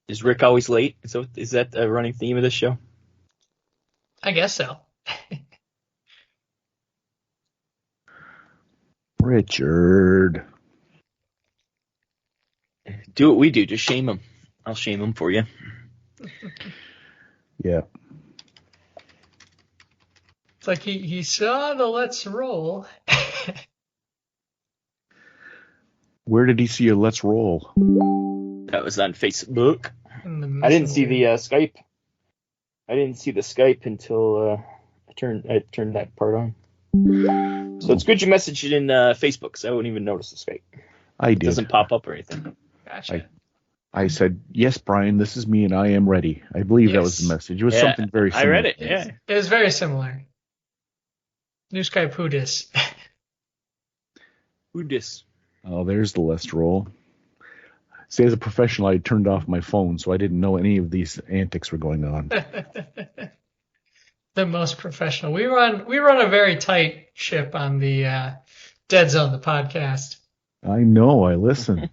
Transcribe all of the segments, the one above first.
Is Rick always late? So is that a running theme of this show? I guess so. Richard. Do what we do. Just shame him. I'll shame him for you. Yeah. It's like he saw the Let's Roll. Where did he see a Let's Roll? That was on Facebook. I I didn't see the Skype. I didn't see the Skype until I turned that part on. So it's good you messaged it in Facebook, because I wouldn't even notice the Skype. I did. It doesn't pop up or anything. Gotcha. I said, yes, Brian, this is me and I am ready. I believe that was the message. It was something very similar. I read it, yeah. It was very similar. New Skype, who dis? Who dis? Oh, there's the Let's Roll. See, as a professional, I turned off my phone, so I didn't know any of these antics were going on. The most professional. We run a very tight ship on the Deadzone, the podcast. I know. I listen.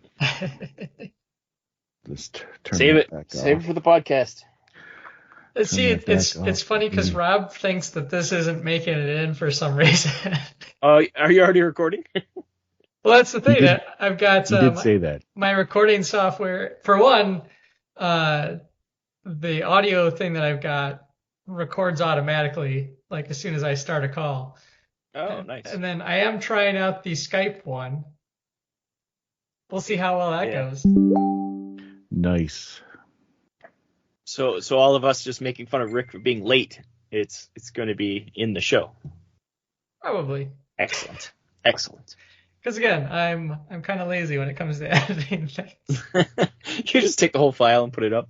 Just turn Save it. back off. Save it for the podcast. See, it's funny because Rob thinks that this isn't making it in for some reason. Are you already recording? Well, that's the thing. I've got You did say that. my recording software. For one, the audio thing that I've got records automatically, like as soon as I start a call. Oh, nice. And then I am trying out the Skype one. We'll see how well that goes. Nice. So all of us just making fun of Rick for being late. It's going to be in the show. Probably. Excellent. Because again, I'm kind of lazy when it comes to editing things. You just take the whole file and put it up.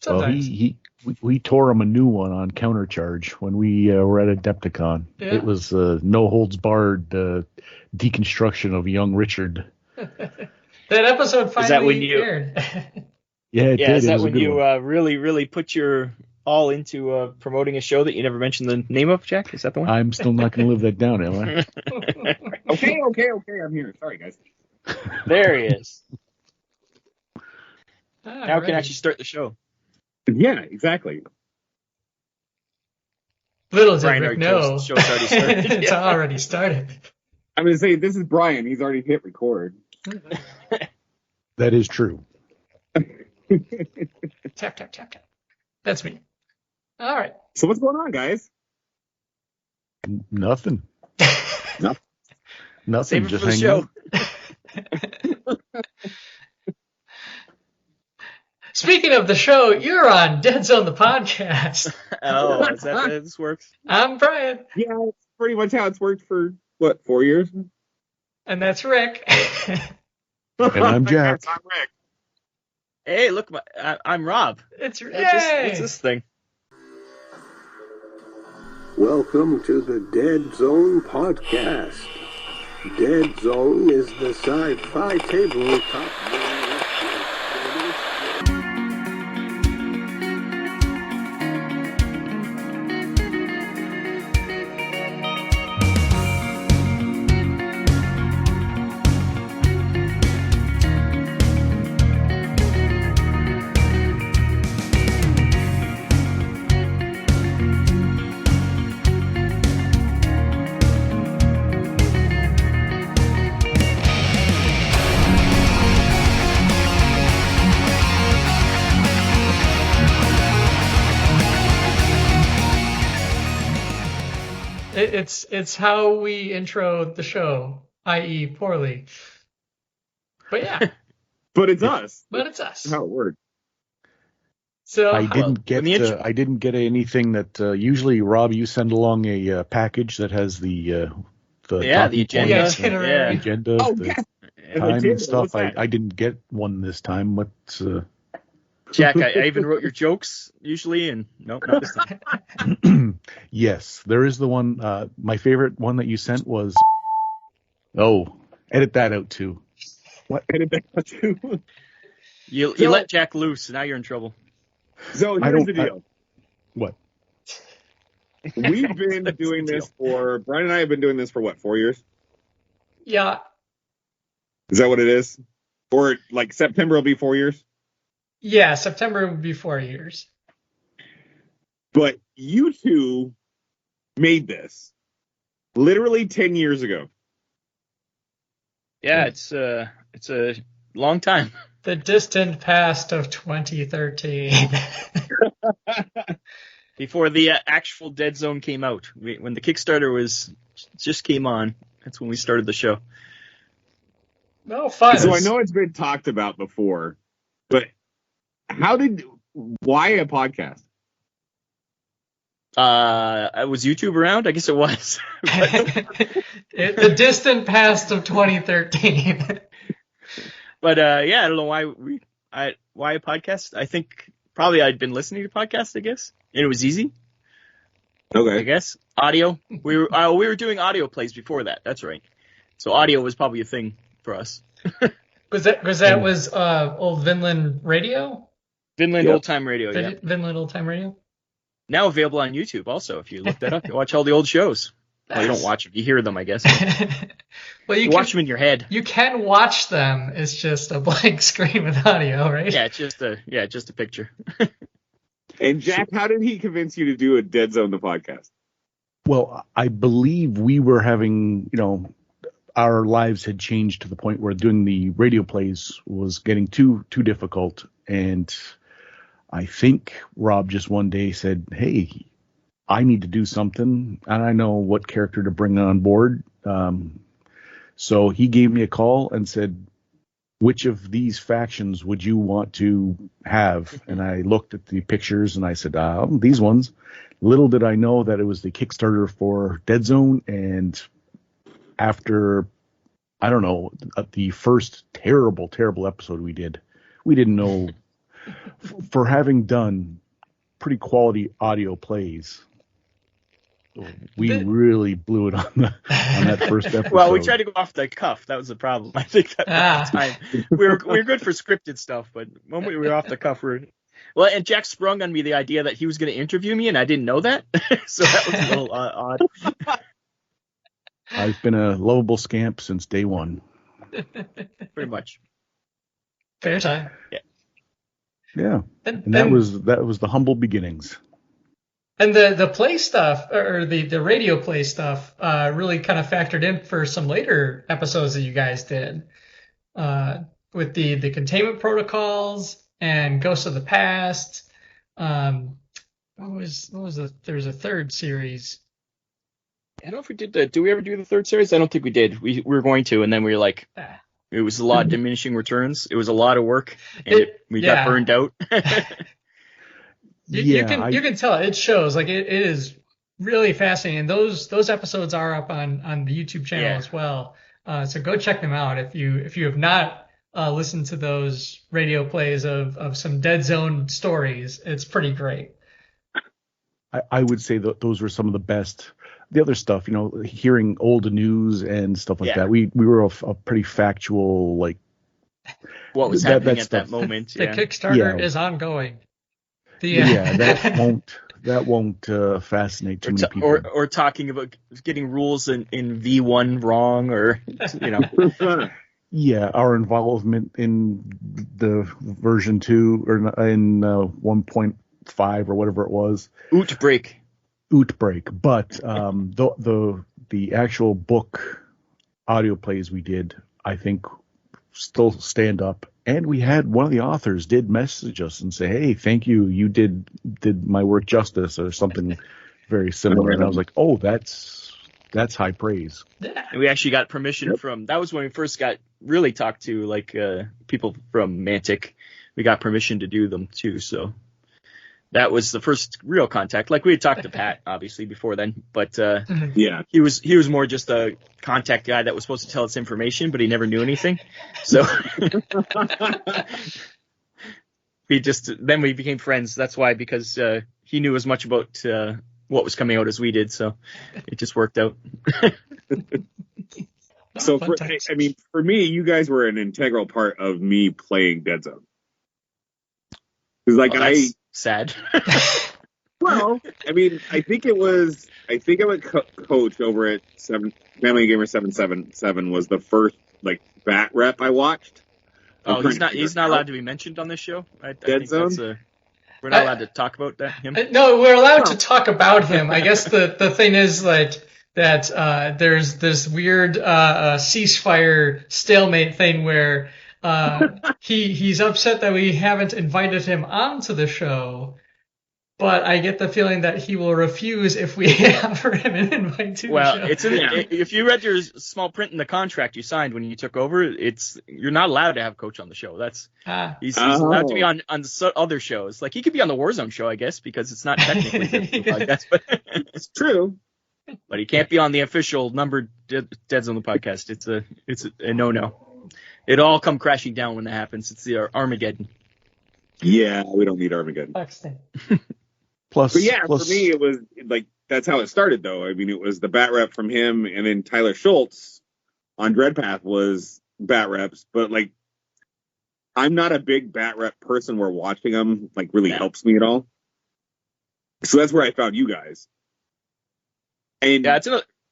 Sometimes. Well, we tore him a new one on Countercharge when we were at Adepticon. Yeah. It was no holds barred deconstruction of young Richard. That episode finally aired. Yeah, it did. Is that it was when you really put your all into promoting a show that you never mentioned the name of, Jack? Is that the one? I'm still not going to live that down, am I? Okay. I'm here. Sorry, guys. There he is. Now we Right. can actually start the show. Yeah, exactly. Little did Brian Rick already know. told us the show's already started. It's already started. I'm going to say, this is Brian. He's already hit record. That is true. Tap. That's me. All right. So what's going on, guys? Nothing. Nothing. Nothing. Save it Just for the hanging show. out. Speaking of the show, you're on Deadzone, the podcast. Oh, is that how this works? I'm Brian. Yeah, it's pretty much how it's worked for, 4 years? And that's Rick. And I'm Jack. I'm Rick. Hey, look, I'm Rob. It's What's this thing? Welcome to the Deadzone podcast. Deadzone is the sci-fi tabletop. It's how we intro the show, i.e. poorly. But yeah. But it's us. But it's us. That's how it worked. So I didn't get anything that usually, Rob, you send along a package that has the agenda. itinerary. agenda, Oh, the yeah. time and stuff. What's that? I didn't get one this time. What's Jack, I even wrote your jokes usually, and nope, not this time. Yes, there is the one. My favorite one that you sent was. Oh, edit that out too. What? Edit that too. You So- let Jack loose, and now you're in trouble. So here's the deal. What? We've been That's doing the this deal. for, Brian and I have been doing this for 4 years? Yeah. Is that what it is? Or like September will be 4 years? Yeah, September would be 4 years. But you two made this literally 10 years ago. Yeah, it's a long time. The distant past of 2013. Before the actual Deadzone came out. When the Kickstarter just came on, that's when we started the show. No, fun. So I know it's been talked about before, but why a podcast? Was YouTube around? I guess it was. The distant past of 2013. But yeah, I don't know why why a podcast. I think probably I'd been listening to podcasts, I guess, and it was easy. Okay. I guess audio. We were doing audio plays before that. That's right. So audio was probably a thing for us. was old Vinland Radio? Vinland Yep. Old Time Radio. Yeah. Vinland Old Time Radio. Now available on YouTube. Also, if you look that up, you watch all the old shows. Well, you don't watch them. You hear them, I guess. Well, You watch them in your head. You can watch them. It's just a blank screen with audio, right? Yeah, it's just a picture. And Jack, how did he convince you to do a Deadzone the podcast? Well, I believe we were having, our lives had changed to the point where doing the radio plays was getting too difficult. And I think Rob just one day said, hey, I need to do something, and I know what character to bring on board. So he gave me a call and said, which of these factions would you want to have? And I looked at the pictures and I said, these ones. Little did I know that it was the Kickstarter for Deadzone. And after, I don't know, the first terrible episode we didn't know. For having done pretty quality audio plays, we really blew it on that first episode. Well, we tried to go off the cuff. That was the problem. I think that at the time we were good for scripted stuff, but when we were off the cuff, and Jack sprung on me the idea that he was going to interview me, and I didn't know that, so that was a little odd. I've been a lovable scamp since day one. Pretty much. Fair time. Yeah, and that was the humble beginnings. And the play stuff, or the radio play stuff, really kind of factored in for some later episodes that you guys did, with the containment protocols and Ghosts of the Past. What was there's a third series. I don't know if we did. Did we ever do the third series? I don't think we did. We were going to, and then we were like, it was a lot of diminishing returns. It was a lot of work, and we got burned out. You can tell it shows. Like it is really fascinating. And those episodes are up on the YouTube channel as well. So go check them out if you have not listened to those radio plays of some Deadzone stories. It's pretty great. I would say that those were some of the best. The other stuff, hearing old news and stuff like that. We were a pretty factual, like what was happening at that moment. The Kickstarter is ongoing. That won't fascinate too many people. Or talking about getting rules in V1 wrong, or Yeah, our involvement in the version 2 or in 1.5 or whatever it was. Outbreak. But the actual book audio plays we did, I think, still stand up. And we had one of the authors did message us and say, hey, thank you. You did my work justice, or something very similar. And I was like, oh, that's high praise. And we actually got permission from, that was when we first got really talked to, like people from Mantic. We got permission to do them too. So that was the first real contact. Like we had talked to Pat obviously before then, but he was more just a contact guy that was supposed to tell us information, but he never knew anything. So then we became friends. That's why, because he knew as much about what was coming out as we did. So it just worked out. So for me, you guys were an integral part of me playing Deadzone. Because that's sad. Well, I think I'm a coach over at FamilyOfGamers777 was the first bat rep I watched. Oh, he's not allowed to be mentioned on this show. I think Deadzone? we're not allowed to talk about him. No, we're allowed to talk about him. I guess the thing is like that there's this weird ceasefire stalemate thing where he's upset that we haven't invited him onto the show, but I get the feeling that he will refuse if we offer him an invite to the show. It's if you read your small print in the contract you signed when you took over, you're not allowed to have Coach on the show. He's allowed to be on other shows. Like he could be on the Warzone show, I guess, because it's not technically a podcast, but it's true. But he can't be on the official numbered Deadzone podcast. It's a no. It all come crashing down when that happens. It's the Armageddon. Yeah, we don't need Armageddon. Plus, for me, it was like that's how it started, though. I mean, it was the bat rep from him, and then Tyler Schultz on Dreadpath was bat reps. But like, I'm not a big bat rep person where watching them like really helps me at all. So that's where I found you guys. And yeah,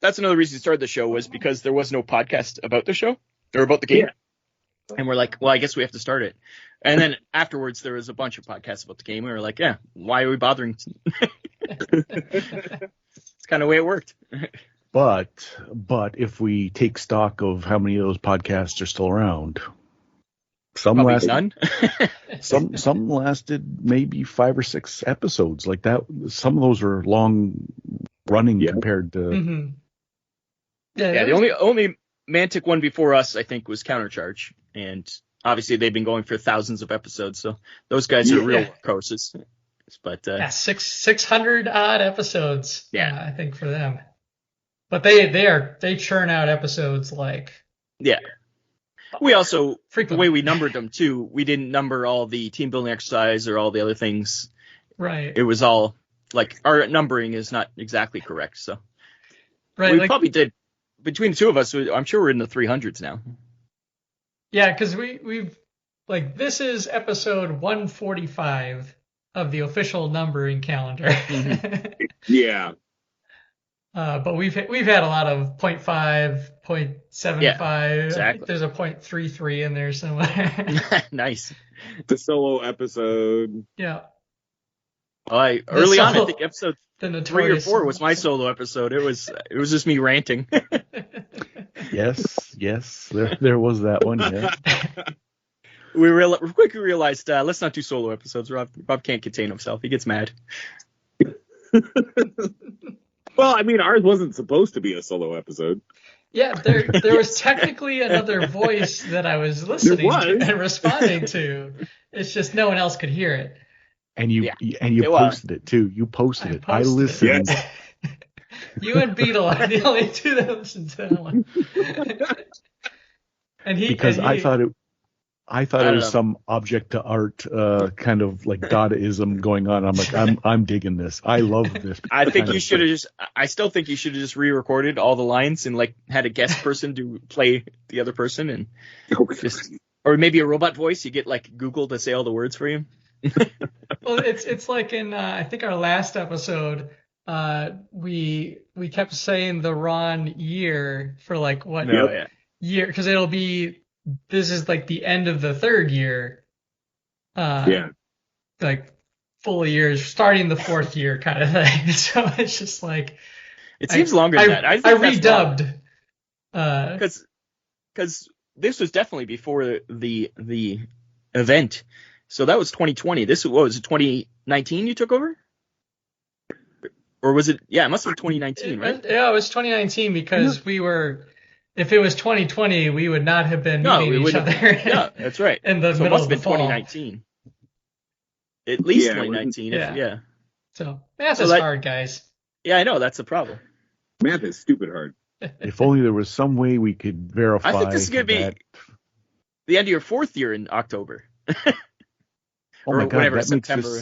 that's another reason we started the show was because there was no podcast about the show or about the game. Yeah. And we're like, well, I guess we have to start it. And then afterwards, there was a bunch of podcasts about the game. We were like, yeah, why are we bothering? It's kind of the way it worked. But if we take stock of how many of those podcasts are still around, some lasted maybe 5 or 6 episodes like that. Some of those are long running compared to. Mm-hmm. Yeah, the only Mantic one before us, I think, was Countercharge, and obviously they've been going for thousands of episodes, so those guys are real workhorses. But 600 odd episodes. Yeah, I think for them. But they churn out episodes like. Yeah. We also frequently. The way we numbered them too, we didn't number all the team building exercise or all the other things. Right. It was all like our numbering is not exactly correct, so. Right. We probably did. Between the two of us, I'm sure we're in the 300s now. Yeah, because we've like this is episode 145 of the official numbering calendar. Mm-hmm. Yeah. But we've had a lot of 0.5, 0.75. Yeah, exactly. There's a 0.33 in there somewhere. Nice. The solo episode. Yeah. Early on, I think episode 3 or 4 was my solo episode. It was just me ranting. Yes, there was that one. Yeah. We quickly realized let's not do solo episodes. Rob can't contain himself. He gets mad. Well, I mean, ours wasn't supposed to be a solo episode. Yeah, there was technically another voice that I was listening to and responding to. It's just no one else could hear it. And you posted it too. You posted it. I listened. Yes. You and Beetle are the only two that listened to that one. I thought it was some object to art kind of like Dadaism going on. I'm like, I'm digging this. I love this. I think you should have I still think you should have just re-recorded all the lines and like had a guest person to play the other person and or maybe a robot voice. You get like Google to say all the words for you. Well, it's like in I think our last episode, we kept saying the wrong year for like what year because it'll be this is like the end of the 3rd year. Like full years starting the 4th year kind of thing. So it's just like it seems longer than that. I redubbed because this was definitely before the event. So that was 2020. This was 2019 you took over? Or was it? Yeah, it must have been 2019, right? Yeah, it was 2019 because we were. If it was 2020, we would not have been meeting each other. Yeah, that's right. In the middle of the fall. 2019. At least 2019. Yeah. So math is hard, guys. Yeah, I know that's the problem. Math is stupid hard. If only there was some way we could verify. I think this is going to be the end of your 4th year in October. Oh my God, whatever, September.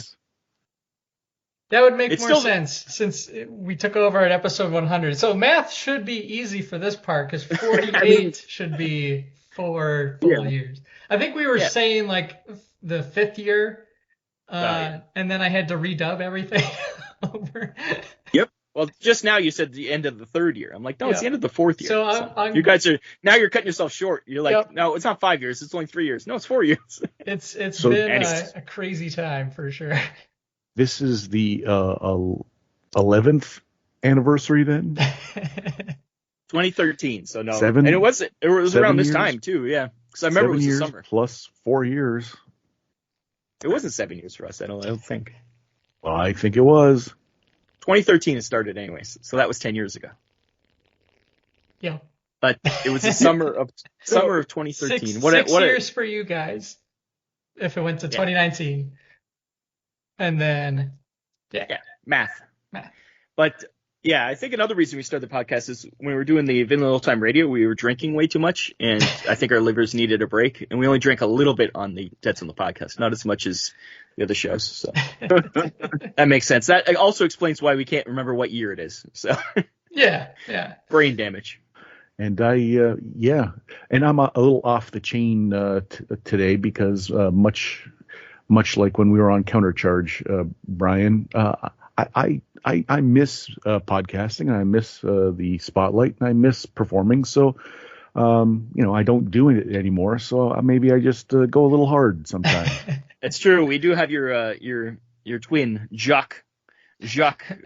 That would make more sense since we took over at episode 100. So math should be easy for this part because 48 should be 4 full years. I think we were saying like the 5th year, and then I had to redub everything over. Yep. Well, just now you said the end of the third year. I'm like, no, it's the end of the fourth year. So you guys are now you're cutting yourself short. You're like, Yep. no, it's not 5 years. It's only 3 years. No, it's 4 years. It's So- been a crazy time for sure. This is the 11th anniversary then? 2013. So no, 7 and it was around this years? time too. Yeah, because I remember 7 it was years the summer. plus 4 years. It wasn't 7 years for us. I don't think. Well, I think it was. 2013 it started anyways, so that was 10 years ago. Yeah. But it was the summer of 2013. Six What years for you guys if it went to 2019. And then, math. But yeah, I think another reason we started the podcast is when we were doing the Vanilla Time Radio, we were drinking way too much, and I think our livers needed a break, and we only drank a little bit on the Deadzone podcast, not as much as the other shows. So that makes sense. That also explains why we can't remember what year it is. So yeah. brain damage. And and I'm a little off the chain today because much like when we were on Countercharge, Brian, I miss podcasting, and I miss the spotlight, and I miss performing. So, I don't do it anymore. So maybe I just go a little hard sometimes. It's true. We do have your twin Jacques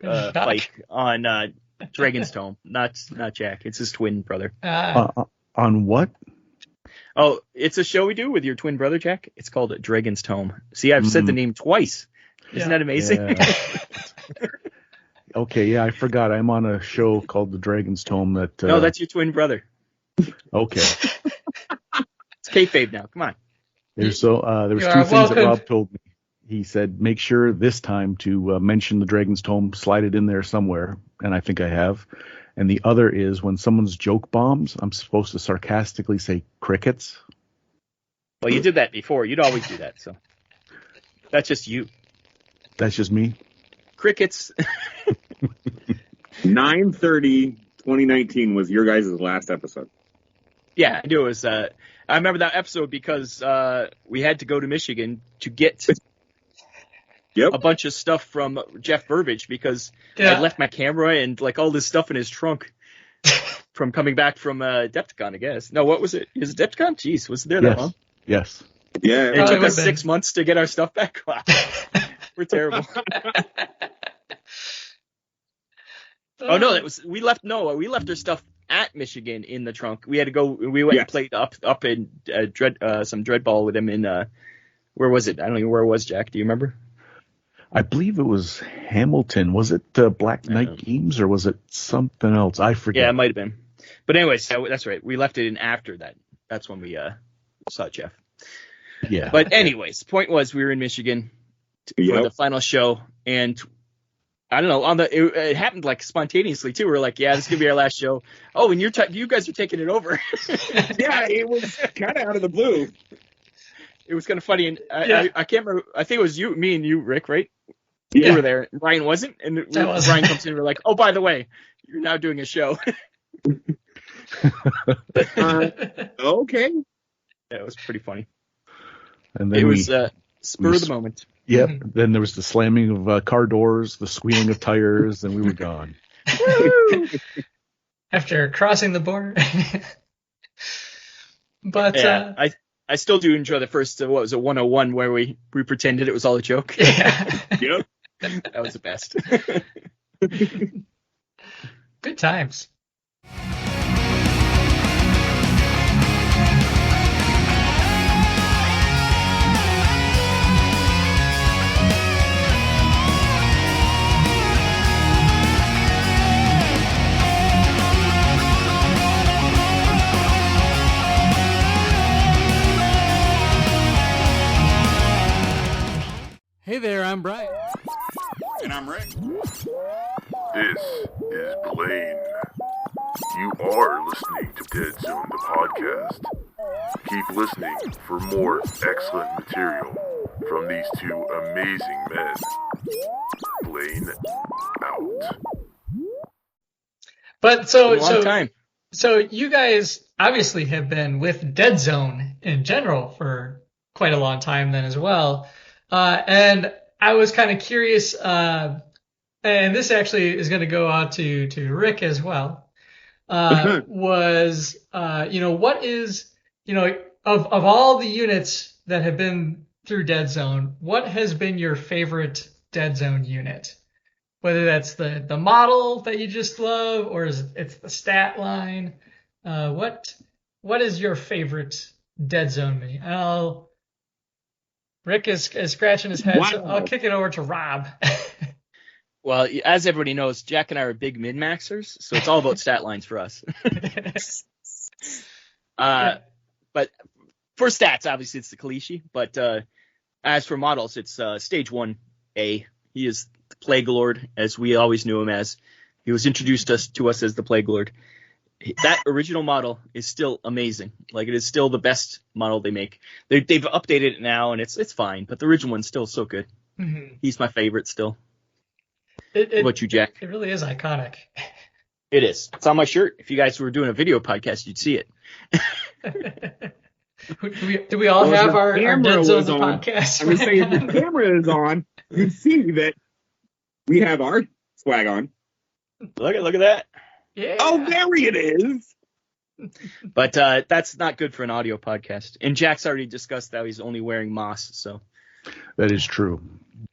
Pike on Dragon's Tome, not Jack. It's his twin brother. On what? Oh, it's a show we do with your twin brother Jack. It's called Dragon's Tome. See, I've said the name twice. Isn't that amazing? Yeah. Okay, yeah, I forgot. I'm on a show called The Dragon's Tome. No, that's your twin brother. Okay. It's kayfabe now. Come on. There was two things that Rob told me. He said, make sure this time to mention The Dragon's Tome, slide it in there somewhere, and I think I have. And the other is when someone's joke bombs, I'm supposed to sarcastically say crickets. Well, you did that before. You'd always do that, so that's just you. That's just me. Crickets. 9/30/2019 was your guys' last episode. Yeah, I knew it was. I remember that episode because we had to go to Michigan to get a bunch of stuff from Jeff Burbage because I left my camera and like all this stuff in his trunk from coming back from Depticon, I guess. No, what was it? Is it Depticon? Jeez, was it there that long? Yes. Yeah. It took us 6 months to get our stuff back. Wow. We're terrible. Oh no, we left our stuff at Michigan in the trunk. We had to go. We went and played up in some Dreadball with him in where was it? I don't even know where it was. Jack, do you remember? I believe it was Hamilton. Was it Black Knight Games or was it something else? I forget. Yeah, it might have been. But anyways, that's right. We left it in after that. That's when we saw Jeff. Yeah. But anyways, point was we were in Michigan for the final show, and I don't know. It happened like spontaneously too. We were like, "Yeah, this is gonna be our last show." Oh, and you guys are taking it over. Yeah, it was kind of out of the blue. It was kind of funny, and I can't remember. I think it was me and you, Rick, right? Yeah. You were there. Brian wasn't, and Brian comes in. And we're like, "Oh, by the way, you're now doing a show." Okay. Yeah, it was pretty funny. And then it was spur of the moment. Yep. Then there was the slamming of car doors, the squealing of tires, and we were gone. After crossing the border. But I still do enjoy the first 101 where we pretended it was all a joke. Yeah. Yep. That was the best. Good times. Hey there, I'm Brian. And I'm Rick. This is Blaine. You are listening to Deadzone, the podcast. Keep listening for more excellent material from these two amazing men. Blaine out. But long time. So you guys obviously have been with Deadzone in general for quite a long time then as well. And I was kind of curious, and this actually is going to go out to Rick as well, was, what is, of all the units that have been through Deadzone, what has been your favorite Deadzone unit? Whether that's the model that you just love, or it's the stat line. What is your favorite Deadzone mini? Rick is scratching his head, so I'll kick it over to Rob. Well, as everybody knows, Jack and I are big min-maxers, so it's all about stat lines for us. But for stats, obviously it's the Kalishi. But as for models, it's Stage 1A. He is the Plague Lord, as we always knew him as. He was introduced to us as the Plague Lord. That original model is still amazing. Like, it is still the best model they make. They've updated it now, and it's fine. But the original one's still so good. Mm-hmm. He's my favorite still. What about you, Jack? It really is iconic. It is. It's on my shirt. If you guys were doing a video podcast, you'd see it. Do we all have our Deadzone podcast? I would say if the camera is on, you see that we have our swag on. Look at that. Yeah. Oh, there it is. But that's not good for an audio podcast. And Jack's already discussed that he's only wearing moss, so. That is true.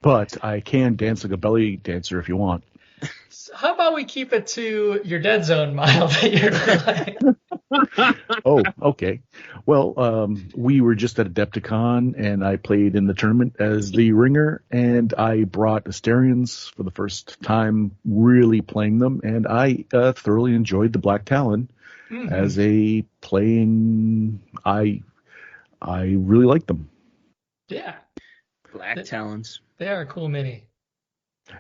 But I can dance like a belly dancer if you want. So how about we keep it to your Deadzone model that you're playing? Oh, okay. Well, we were just at Adepticon, and I played in the tournament as the ringer, and I brought Asterians for the first time, really playing them, and I thoroughly enjoyed the Black Talon as a playing. I really liked them. Yeah. Black Talons. They are a cool mini.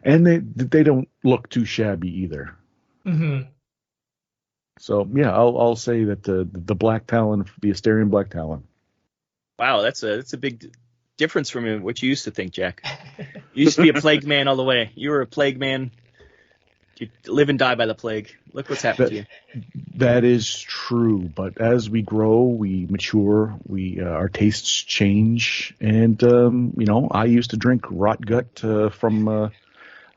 And they don't look too shabby either. Mm-hmm. So yeah, I'll say that the Black Talon, the Asterian Black Talon. Wow, that's a big difference from what you used to think, Jack. You used to be a plague man all the way. You were a plague man. You live and die by the plague. Look what's happened to you. That is true, but as we grow, we mature, our tastes change, and I used to drink rot gut from.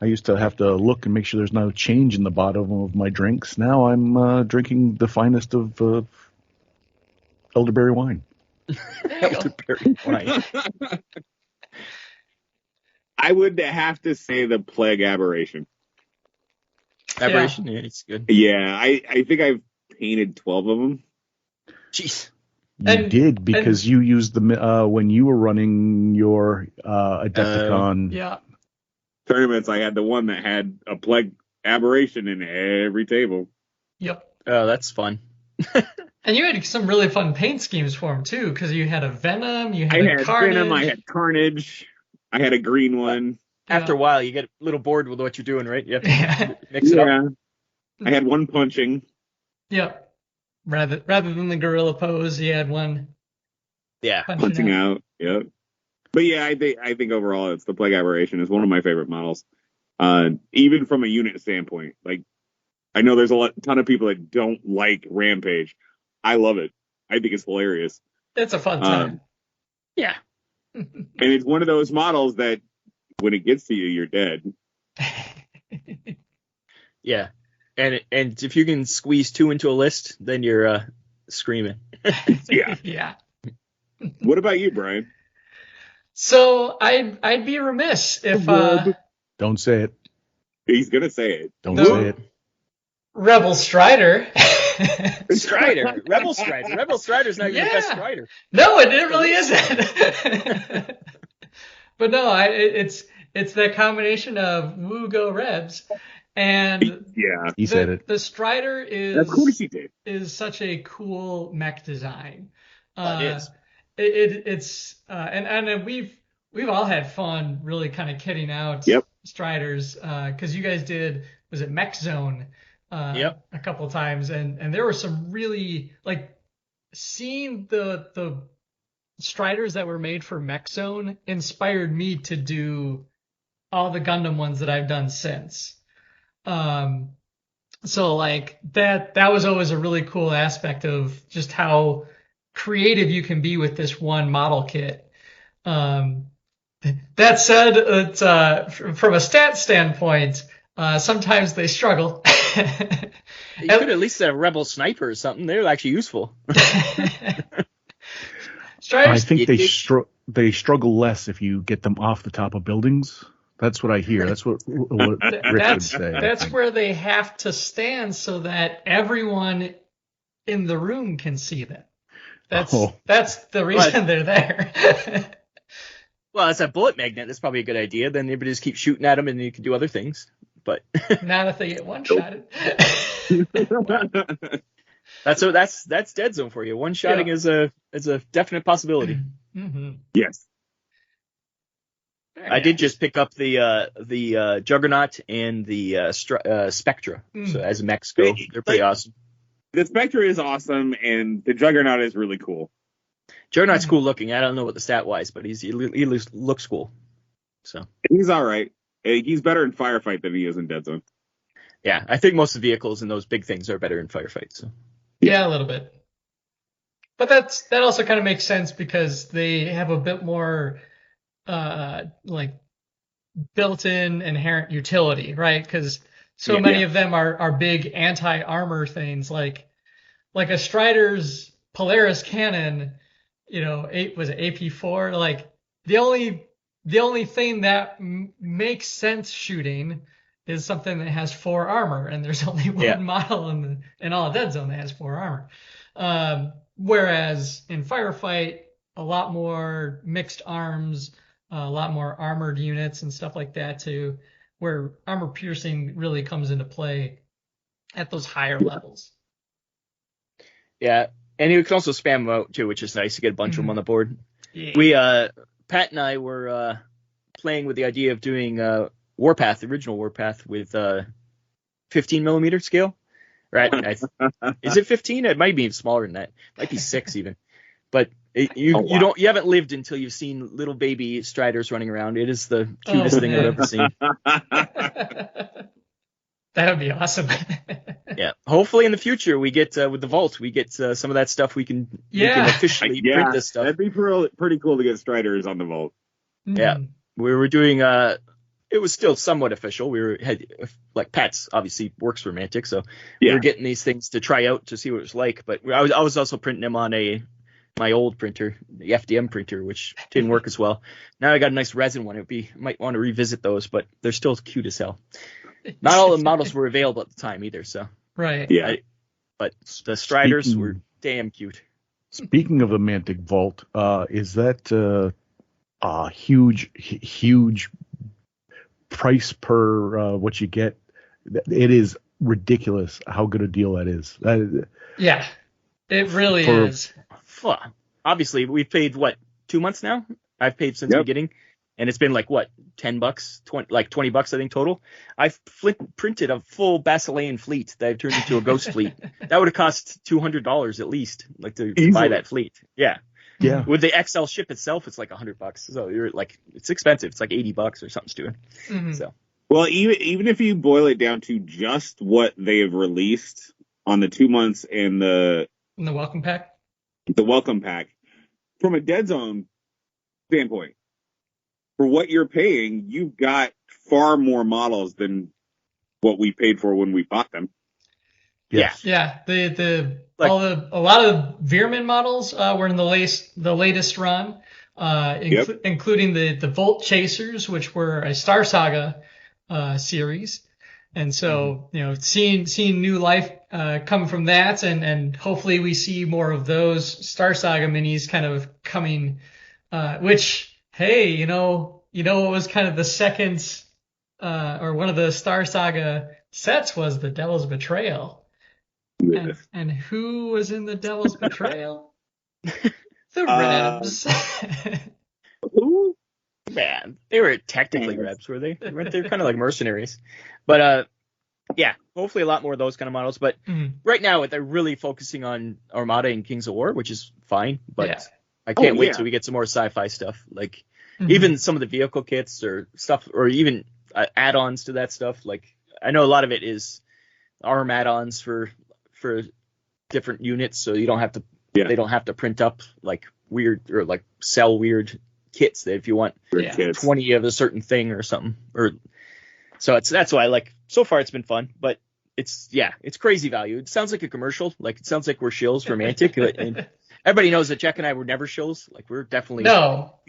I used to have to look and make sure there's no change in the bottom of my drinks. Now I'm drinking the finest of elderberry wine. Elderberry wine. I would have to say the Plague Aberration. Aberration, yeah, it's good. Yeah, I think I've painted 12 of them. Jeez. You did, because you used them when you were running your Adepticon. Tournaments. I had the one that had a Plague Aberration in every table. Yep. Oh, that's fun. And you had some really fun paint schemes for them too, because you had a Venom, you had a Carnage. Venom, I had Carnage, I had a green one. After a while, you get a little bored with what you're doing, right? You have to mix it up. I had one punching. Yep. Rather than the gorilla pose, you had one. Yeah. Punching out. Yep. But yeah, I think overall, it's the Plague Aberration is one of my favorite models. Even from a unit standpoint, like I know there's a ton of people that don't like Rampage. I love it. I think it's hilarious. It's a fun time. Yeah. And it's one of those models that when it gets to you, you're dead. Yeah. And if you can squeeze 2 into a list, then you're screaming. Yeah. Yeah. What about you, Brian? So I'd be remiss if Don't say it. He's gonna say it. Don't say it. Rebel Strider. Rebel Strider. Rebel Strider's not your best Strider. No, it really isn't. But no, it's that combination of Woo Go Rebs and he said it. The Strider is of course he did. Is such a cool mech design. It is. It's and we've all had fun really kind of kitting out Striders because you guys did, was it Mech Zone a couple of times, and there were some really, like, seeing the Striders that were made for Mech Zone inspired me to do all the Gundam ones that I've done since. So like that was always a really cool aspect of just how creative you can be with this one model kit. That said, it's, from a stat standpoint, Sometimes they struggle. You could at least have a rebel sniper or something. They're actually useful. I think they struggle less if you get them off the top of buildings. That's what I hear. That's what Rick would say. That's where they have to stand so that everyone in the room can see them. That's the reason they're there. Well, it's a bullet magnet. That's probably a good idea. Then you just keep shooting at them, and you can do other things. But not if they get one-shotted. That's Deadzone for you. One-shotting is a definite possibility. Mm-hmm. Yes. I did just pick up the Juggernaut and the Spectra. So as mechs go, they're pretty awesome. The Spectra is awesome, and the Juggernaut is really cool. Juggernaut's cool looking. I don't know what the stat wise, but he looks cool. So he's all right. He's better in firefight than he is in Deadzone. Yeah, I think most of the vehicles in those big things are better in firefight. So yeah, a little bit. But that also kind of makes sense because they have a bit more like built-in inherent utility, right? Because so many of them are big anti-armor things, like a Strider's Polaris cannon. Was it AP4? Like the only thing that makes sense shooting is something that has 4 armor, and there's only one model in all of Deadzone that has 4 armor. Whereas in firefight, a lot more mixed arms, a lot more armored units and stuff like that too, where armor piercing really comes into play at those higher levels. Yeah, and you can also spam them out too, which is nice to get a bunch of them on the board. Yeah. We Pat and I were playing with the idea of doing Warpath, the original Warpath, with 15 millimeter scale. Right? Is it 15? It might be even smaller than that. It might be 6 even. But you haven't lived until you've seen little baby Striders running around. It is the cutest thing I've ever seen. That would be awesome. Yeah. Hopefully in the future we get with the Vault, we get some of that stuff. We can officially print this stuff. That'd be pretty cool to get Striders on the Vault. Yeah. We were doing it was still somewhat official. We had like Pat's obviously works for Mantic, so we were getting these things to try out to see what it was like. But I was also printing them on my old printer, the FDM printer, which didn't work as well. Now I got a nice resin one. Might want to revisit those, but they're still cute as hell. Not all the models were available at the time either, so right. Yeah. But the Striders were damn cute. Speaking of the Mantic Vault, is that a huge price per what you get? It is ridiculous how good a deal that is. Yeah, it really is. Obviously, we've paid 2 months now. I've paid since the beginning, and it's been like $10, 20 bucks I think total. I've printed a full Basilean fleet that I've turned into a ghost fleet. That would have cost $200 at least, like to buy that fleet. Yeah. Yeah. With the XL ship itself, it's like $100. So you're like, it's expensive. It's like $80 or something stupid. Mm-hmm. So. Well, even if you boil it down to just what they have released on the 2 months and the welcome pack, from a Deadzone standpoint, for what you're paying, you've got far more models than what we paid for when we bought them. Yes. Yeah. A lot of Veerman models were in the latest run, including the Volt Chasers, which were a Star Saga series. And so, seeing new life come from that, and hopefully we see more of those Star Saga minis kind of coming, which, hey, what was kind of the second, or one of the Star Saga sets was the Devil's Betrayal. And who was in the Devil's Betrayal? The Rebs. Who? Man, they were technically Rebs, were they? They're kind of like mercenaries. But hopefully a lot more of those kind of models. But right now they're really focusing on Armada and Kings of War, which is fine. But I can't wait till we get some more sci-fi stuff. Like even some of the vehicle kits or stuff, or even add-ons to that stuff. Like I know a lot of it is ARM add-ons for different units, so you don't have to they don't have to print up like weird or like sell weird kits that if you want 20 of a certain thing or something, or so that's why I like so far it's been fun, but it's crazy value. It sounds like a commercial. Like, it sounds like we're shills for Mantic. And everybody knows that Jack and I were never shills. Like, we're definitely No.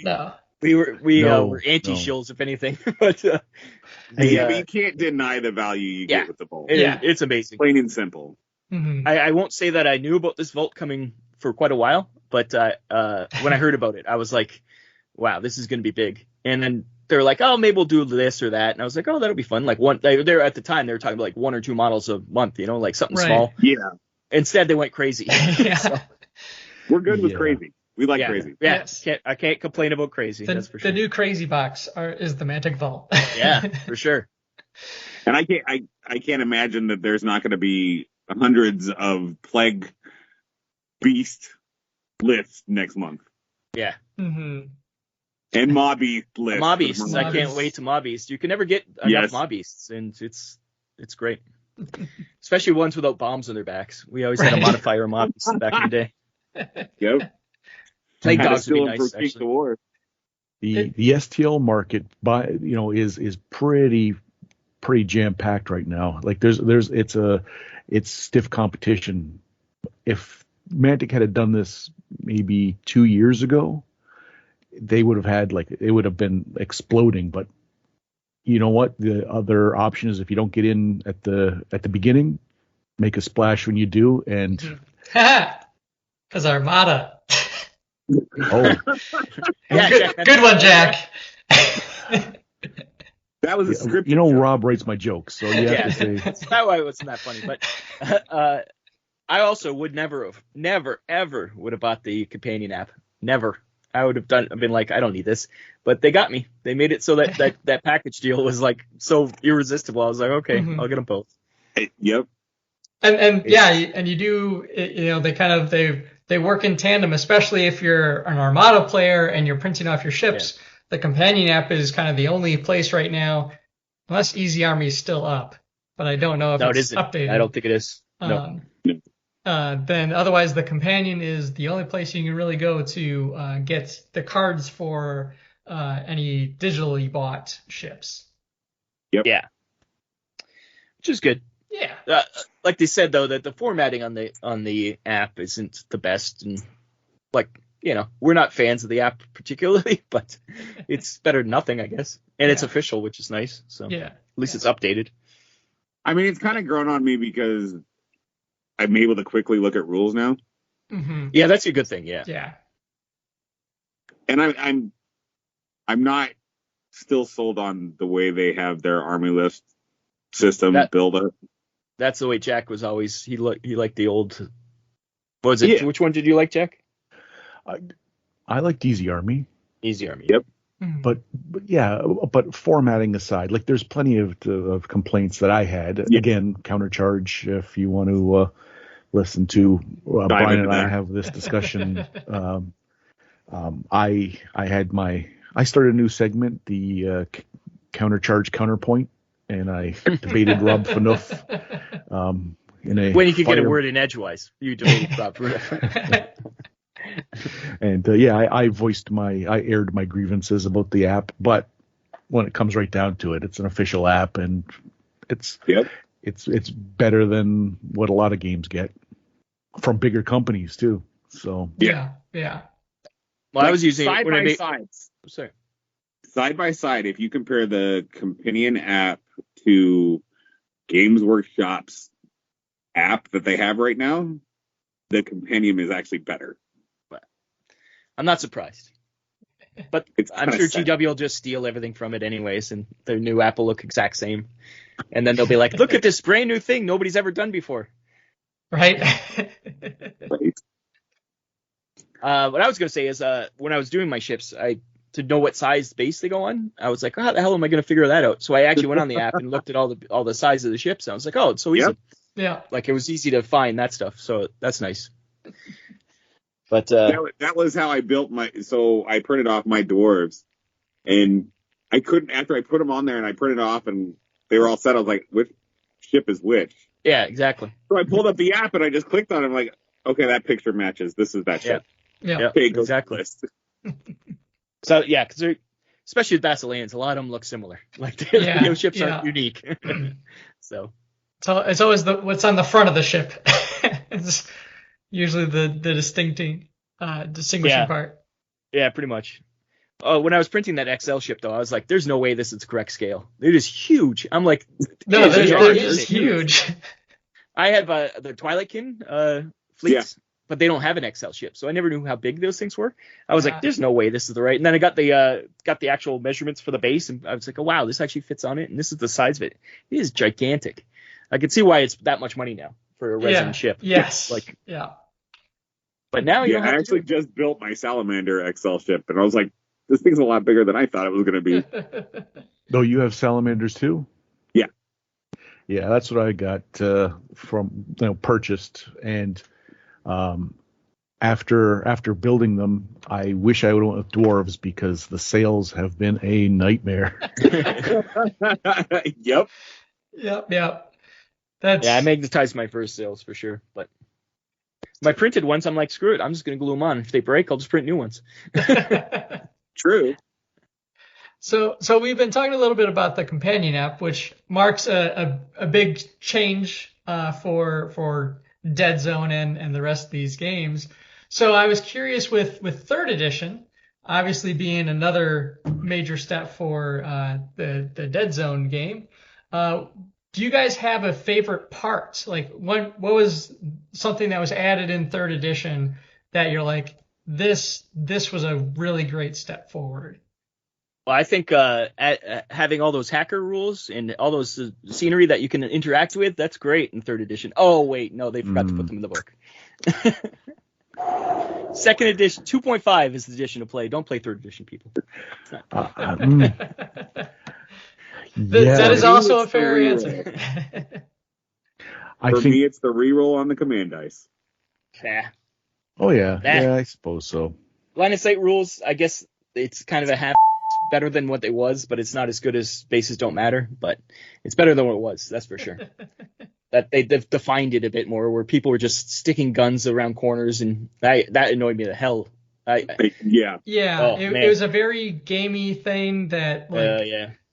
We were anti-shills, if anything. But you can't deny the value you get with the vault. It's amazing. Plain and simple. Mm-hmm. I won't say that I knew about this vault coming for quite a while, but when I heard about it, I was like, wow, this is going to be big. And then they were like, oh, maybe we'll do this or that. And I was like, oh, that'll be fun. Like, they're at the time, they were talking about like 1 or 2 models a month, like something small. Yeah. Instead, they went crazy. So, we're good with crazy. We like crazy. Yeah. Yes. I can't complain about crazy. That's for sure. The new crazy box is the Mantic Vault. Yeah, for sure. And I can't imagine that there's not going to be hundreds of Plague Beast lists next month. Yeah. Mm-hmm. And Mob Beast lists. Mob Beasts. I can't wait to Mob Beasts. You can never get enough Mob Beasts, and it's great. Especially ones without bombs on their backs. We always had a modifier Mob Beast back in the day. Yep. Plague Dogs would be nice, actually. The STL market is pretty jam packed right now. Like it's stiff competition. If Mantic had done this maybe 2 years ago, they would have had it would have been exploding. But you know what? The other option is if you don't get in at the beginning, make a splash when you do, and because Armada. Oh, good one, Jack. That was a script. Rob writes my jokes, so you have to say that's not why it wasn't that funny. But I also would never, ever would have bought the companion app. Never. I would have been like, I don't need this. But they got me. They made it so that package deal was like so irresistible. I was like, okay, I'll get them both. Yep. And you do. They work in tandem, especially if you're an Armada player and you're printing off your ships. Yeah. The companion app is kind of the only place right now, unless Easy Army is still up, but I don't know if it's updated. I don't think it is. No. Then otherwise the companion is the only place you can really go to get the cards for any digitally bought ships. Yep. Yeah. Which is good. Yeah. Like they said though, that the formatting on the app isn't the best, and we're not fans of the app particularly, but it's better than nothing, I guess. And it's official, which is nice. So at least it's updated. I mean, it's kind of grown on me because I'm able to quickly look at rules now. Mm-hmm. Yeah, that's a good thing. Yeah. Yeah. And I'm not still sold on the way they have their army list system build up. That's the way Jack was always. He liked the old. What was it? Yeah. Which one did you like, Jack? I liked Easy Army. Easy Army. Yep. But formatting aside, there's plenty of complaints that I had. Yeah. Again, Countercharge. If you want to listen to Bryan and I have this discussion, I started a new segment, the Countercharge Counterpoint, and I debated Rob Phaneuf. When you could get a word in edgewise, you debated Rob Phaneuf. And I aired my grievances about the app, but when it comes right down to it, it's an official app, and it's better than what a lot of games get from bigger companies too. So yeah. Well, I was using side by side. If you compare the companion app to Games Workshop's app that they have right now, the companion is actually better. I'm not surprised, but I'm sure GW will just steal everything from it anyways, and their new app will look exact same. And then they'll be like, look at this brand new thing nobody's ever done before. Right. What I was going to say is when I was doing my ships, to know what size base they go on, I was like, how the hell am I going to figure that out? So I actually went on the app and looked at all the size of the ships. And I was like, oh, it's so easy. Yep. Yeah. It was easy to find that stuff. So that's nice. But that was how I built so I printed off my dwarves, and I couldn't, after I put them on there and I printed off and they were all set, I was like, which ship is which? Yeah, exactly. So I pulled up the app and I just clicked on it. I'm like, okay, that picture matches. This is that ship. Yeah. Yeah, okay, exactly. So yeah, because especially with Basileans, a lot of them look similar. Like the ships aren't unique. So it's always what's on the front of the ship. It's usually the distinguishing part. Yeah, pretty much. When I was printing that XL ship, though, I was like, "There's no way this is the correct scale. It is huge." I'm like, "No, they're just huge." I have the Twilightkin fleets, but they don't have an XL ship, so I never knew how big those things were. I was like, "There's no way this is the right." And then I got the actual measurements for the base, and I was like, "Oh wow, this actually fits on it, and this is the size of it. It is gigantic." I can see why it's that much money now for a resin ship. Yes. But now you don't have I actually just built my Salamander XL ship, and I was like, this thing's a lot bigger than I thought it was going to be. Oh, you have Salamanders too? Yeah. Yeah, that's what I got from purchased, and after building them, I wish I would have went with dwarves because the sales have been a nightmare. Yep. I magnetized my first sales for sure, but my printed ones, I'm like, screw it, I'm just gonna glue them on. If they break, I'll just print new ones. True. So we've been talking a little bit about the companion app, which marks a big change for Deadzone and the rest of these games. So I was curious with third edition, obviously being another major step for the Deadzone game. Do you guys have a favorite part? Like, what was something that was added in third edition that you're like, this was a really great step forward? Well, I think having all those hacker rules and all those scenery that you can interact with, that's great in third edition. Oh, wait, no, they forgot to put them in the book. Second edition, 2.5 is the edition to play. Don't play third edition, people. That is also a fair answer. For me, it's the reroll on the command dice. Yeah. Oh, yeah. Yeah, I suppose so. Line of sight rules, I guess it's kind of a half better than what it was, but it's not as good as Bases Don't Matter, but it's better than what it was, that's for sure. That they've defined it a bit more, where people were just sticking guns around corners, and that annoyed me to hell. It was a very gamey thing that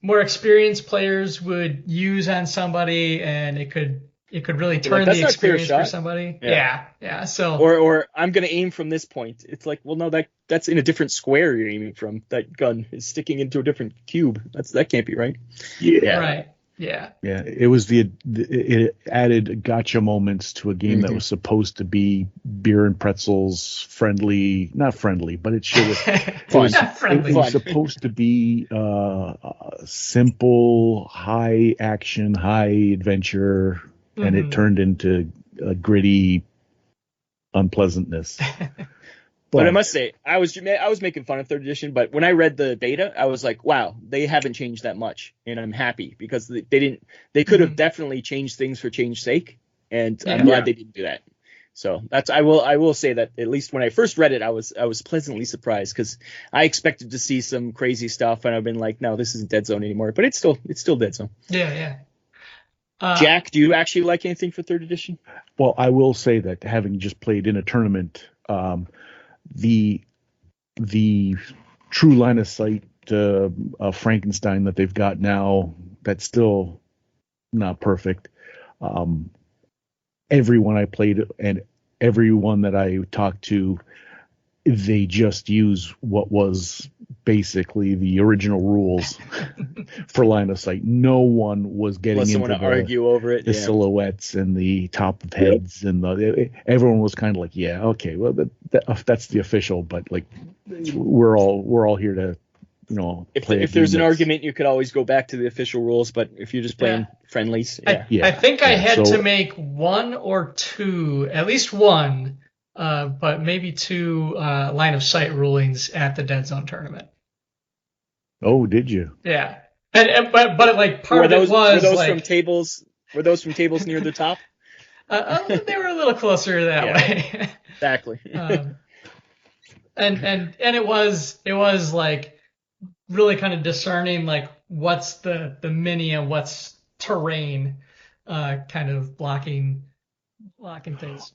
more experienced players would use on somebody, and it could really turn the experience for somebody. Yeah. So or I'm gonna aim from this point. It's like, well, no, that's in a different square you're aiming from. That gun is sticking into a different cube. That can't be right. Yeah. Right. Yeah. Yeah. It was it added gotcha moments to a game that was supposed to be beer and pretzels friendly, not friendly, but it should have. It was supposed to be simple, high action, high adventure. And it turned into a gritty unpleasantness. But I must say, I was making fun of third edition, but when I read the beta, I was like, wow, they haven't changed that much, and I'm happy because they could have definitely changed things for change's sake, and I'm glad they didn't do that. So I will say that at least when I first read it, I was pleasantly surprised because I expected to see some crazy stuff, and I've been like, no, this isn't Deadzone anymore, but it's still Deadzone. Yeah. Jack, do you actually like anything for third edition? Well, I will say that having just played in a tournament, the true line of sight Frankenstein that they've got now, that's still not perfect. Everyone I played and everyone that I talked to, they just use what was basically the original rules for line of sight. No one was getting into argue over it. The silhouettes and the top of heads, and everyone was kind of like, yeah, okay, well that's the official, but like we're all here to if there's an argument, you could always go back to the official rules, but if you're just playing friendlies, I think I had to make one or two, at least one. But maybe two line of sight rulings at the Deadzone tournament. Oh, did you? Yeah, but like part of it was were those from tables? Were those from tables near the top? They were a little closer that way. Exactly. And it was like really kind of discerning, like what's the mini and what's terrain, kind of blocking things.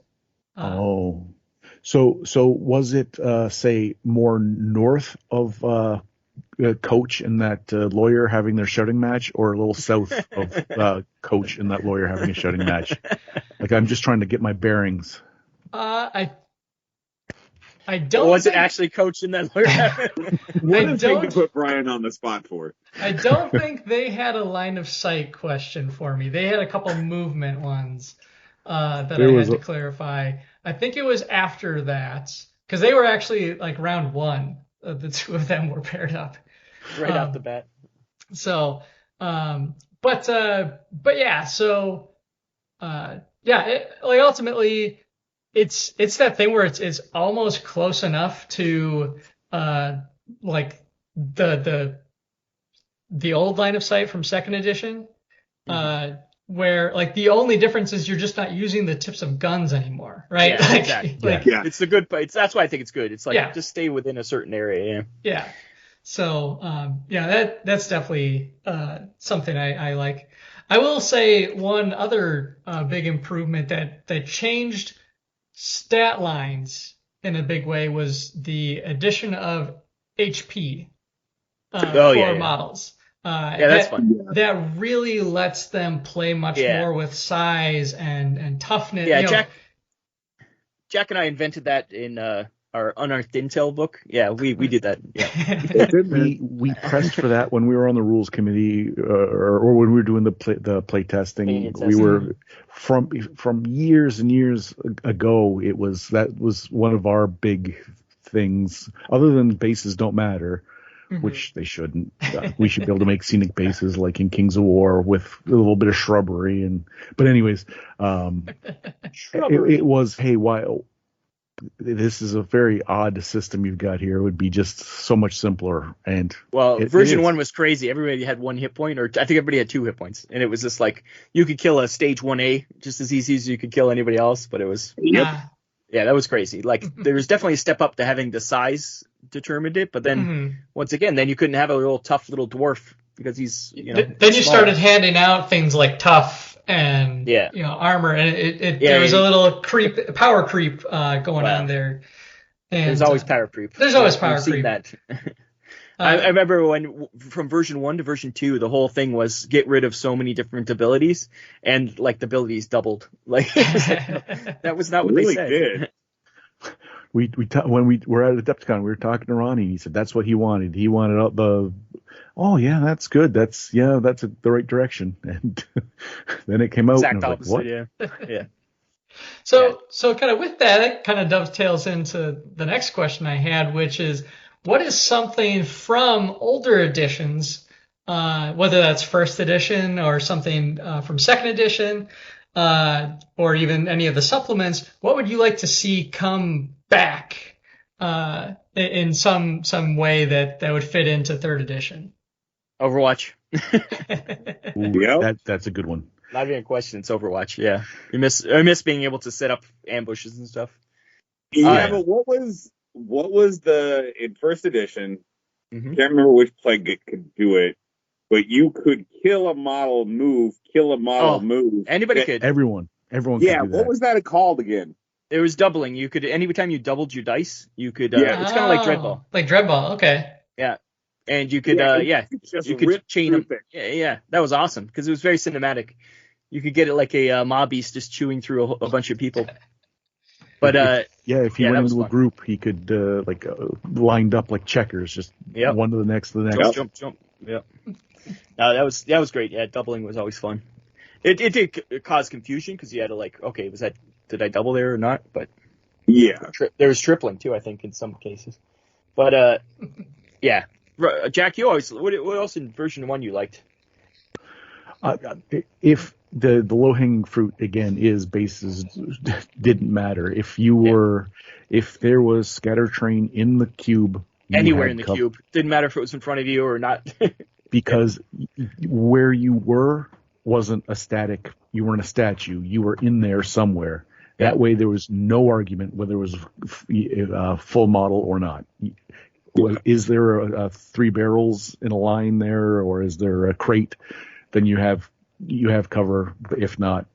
So was it say more north of Coach and that lawyer having their shouting match, or a little south of Coach and that lawyer having a shouting match? Like, I'm just trying to get my bearings. I don't. Was it actually Coach in that lawyer? What a thing to put Bryan on the spot for. I don't think they had a line of sight question for me. They had a couple movement ones that I had to clarify. I think it was after that, because they were actually like round one. The two of them were paired up right off the bat. So, but yeah. So, like ultimately, it's that thing where it's almost close enough to like the old line of sight from second edition, where like the only difference is you're just not using the tips of guns anymore, right? Yeah, exactly. It's the good part. That's why I think it's good. It's like just stay within a certain area. Yeah. So that's definitely something I like. I will say one other big improvement that changed stat lines in a big way was the addition of HP for models. That's fun. That really lets them play much more with size and toughness. Yeah, Jack and I invented that in our Unearthed Intel book. Yeah, we did that. Yeah. we pressed for that when we were on the rules committee, or when we were doing the play testing. We were from years and years ago. That was one of our big things. Other than bases don't matter. Which they shouldn't. We should be able to make scenic bases like in Kings of War with a little bit of shrubbery. But anyways, it was, hey, why? This is a very odd system you've got here. It would be just so much simpler. And version 1 was crazy. Everybody had 1 hit point, or I think everybody had 2 hit points, and it was just like you could kill a stage 1A just as easy as you could kill anybody else. But it was that was crazy. Like there was definitely a step up to having the size determined it, but then once again, then you couldn't have a little tough little dwarf because he's then you started handing out things like tough and armor, and there was a little power creep going on there. And there's always power creep. There's always power creep. That. I remember when from version 1 to version 2, the whole thing was get rid of so many different abilities, and like the abilities doubled. Like that was not what they said. Did. When we were at Adepticon, we were talking to Ronnie, and he said that's what he wanted. He wanted that's good. That's the right direction. And then it came out. Exact and I was opposite, like, what? Yeah. So kind of with that, it kind of dovetails into the next question I had, which is, what is something from older editions, whether that's first edition or something from second edition, or even any of the supplements, what would you like to see come back in some way that would fit into third edition? Overwatch. That's a good one. Not even a question. It's Overwatch. Yeah, I miss being able to set up ambushes and stuff. But what was the in first edition? Can't remember which plague could do it, but you could kill a model, move. Anybody could. Everyone. Could yeah. do that. What was that called again? It was doubling. You could anytime you doubled your dice, you could. It's kind of like Dreadball. Like Dreadball. Okay. Yeah. And you could, you could chain them. Yeah, that was awesome because it was very cinematic. You could get it like a mob beast just chewing through a bunch of people. But if he went into a group, he could lined up like checkers, just one to the next to the next. Jump. Yeah. No, that was great. Yeah, doubling was always fun. It did cause confusion because you had to did I double there or not? But there was tripling too, I think, in some cases. But yeah. Jack, you always what else in version 1 you liked? If the low-hanging fruit again is bases didn't matter. If there was scatter train in the cube, anywhere in the cube, didn't matter if it was in front of you or not, because where you were wasn't a static. You weren't a statue. You were in there somewhere. That way, there was no argument whether it was a full model or not. Is there 3 barrels in a line there, or is there a crate? Then you have cover. If not,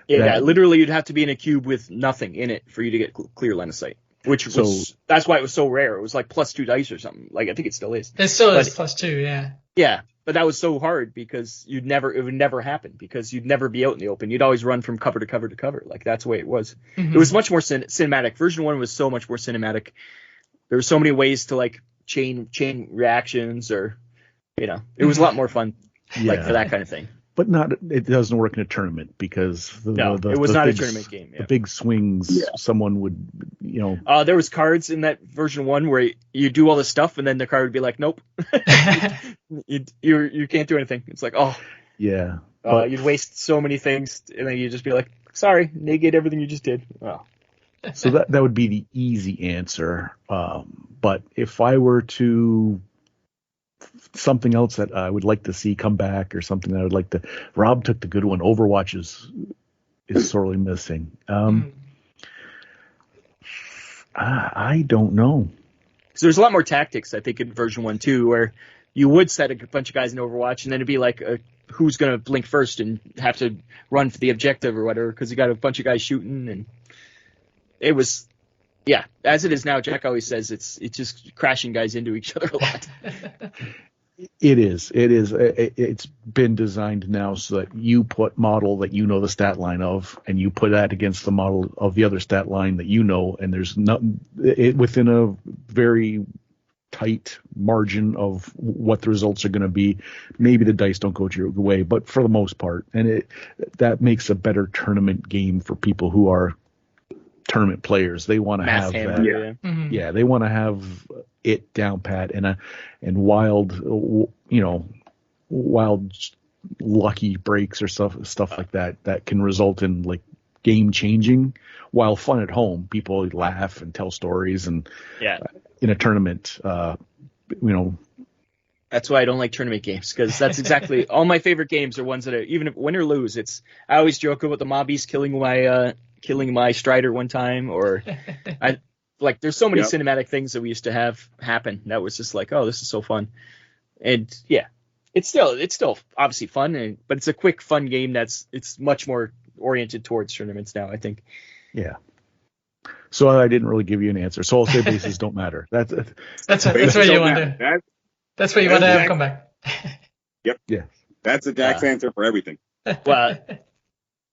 literally, you'd have to be in a cube with nothing in it for you to get clear line of sight. that's why it was so rare. It was like +2 dice or something. Like I think it still is. It still is +2, yeah. Yeah, but that was so hard because it would never happen because you'd never be out in the open. You'd always run from cover to cover to cover. Like that's the way it was. Mm-hmm. It was much more cinematic. Version 1 was so much more cinematic. There were so many ways to like chain reactions, or it was a lot more fun, like for that kind of thing. But it doesn't work in a tournament because it was not a tournament game. Yeah. The big swings, someone would, there was cards in that version 1 where you do all this stuff and then the card would be like, nope, you can't do anything. It's like, yeah, you'd waste so many things and then you'd just be like, sorry, negate everything you just did. Oh. So that would be the easy answer. But if I were to something else that I would like to see come back, or something that I would like to. Rob took the good one. Overwatch is sorely missing. I don't know. So there's a lot more tactics, I think, in version 1 too, where you would set a bunch of guys in Overwatch, and then it'd be like who's going to blink first and have to run for the objective or whatever, because you got a bunch of guys shooting, and it was. Yeah, as it is now, Jack always says it's just crashing guys into each other a lot. It is. It's been designed now so that you put model that you know the stat line of, and you put that against the model of the other stat line that you know, and there's within a very tight margin of what the results are going to be. Maybe the dice don't go your way, but for the most part, and that makes a better tournament game for people who are tournament players. They want to have that. Yeah. Mm-hmm. Yeah, they want to have it down pat, and wild lucky breaks or stuff like that can result in like game changing. While fun at home, people laugh and tell stories, and in a tournament, That's why I don't like tournament games, because that's exactly all my favorite games are ones that are, even if win or lose, I always joke about the mobbies killing my Strider one time, or there's so many cinematic things that we used to have happen that was just like, oh, this is so fun. And yeah, it's still obviously fun, but it's a quick, fun game it's much more oriented towards tournaments now, I think. Yeah. So I didn't really give you an answer. So I'll say bases don't matter. That's what you want to. That's what you want to have come back. Yep. Yeah. That's a Jack's answer for everything. Well,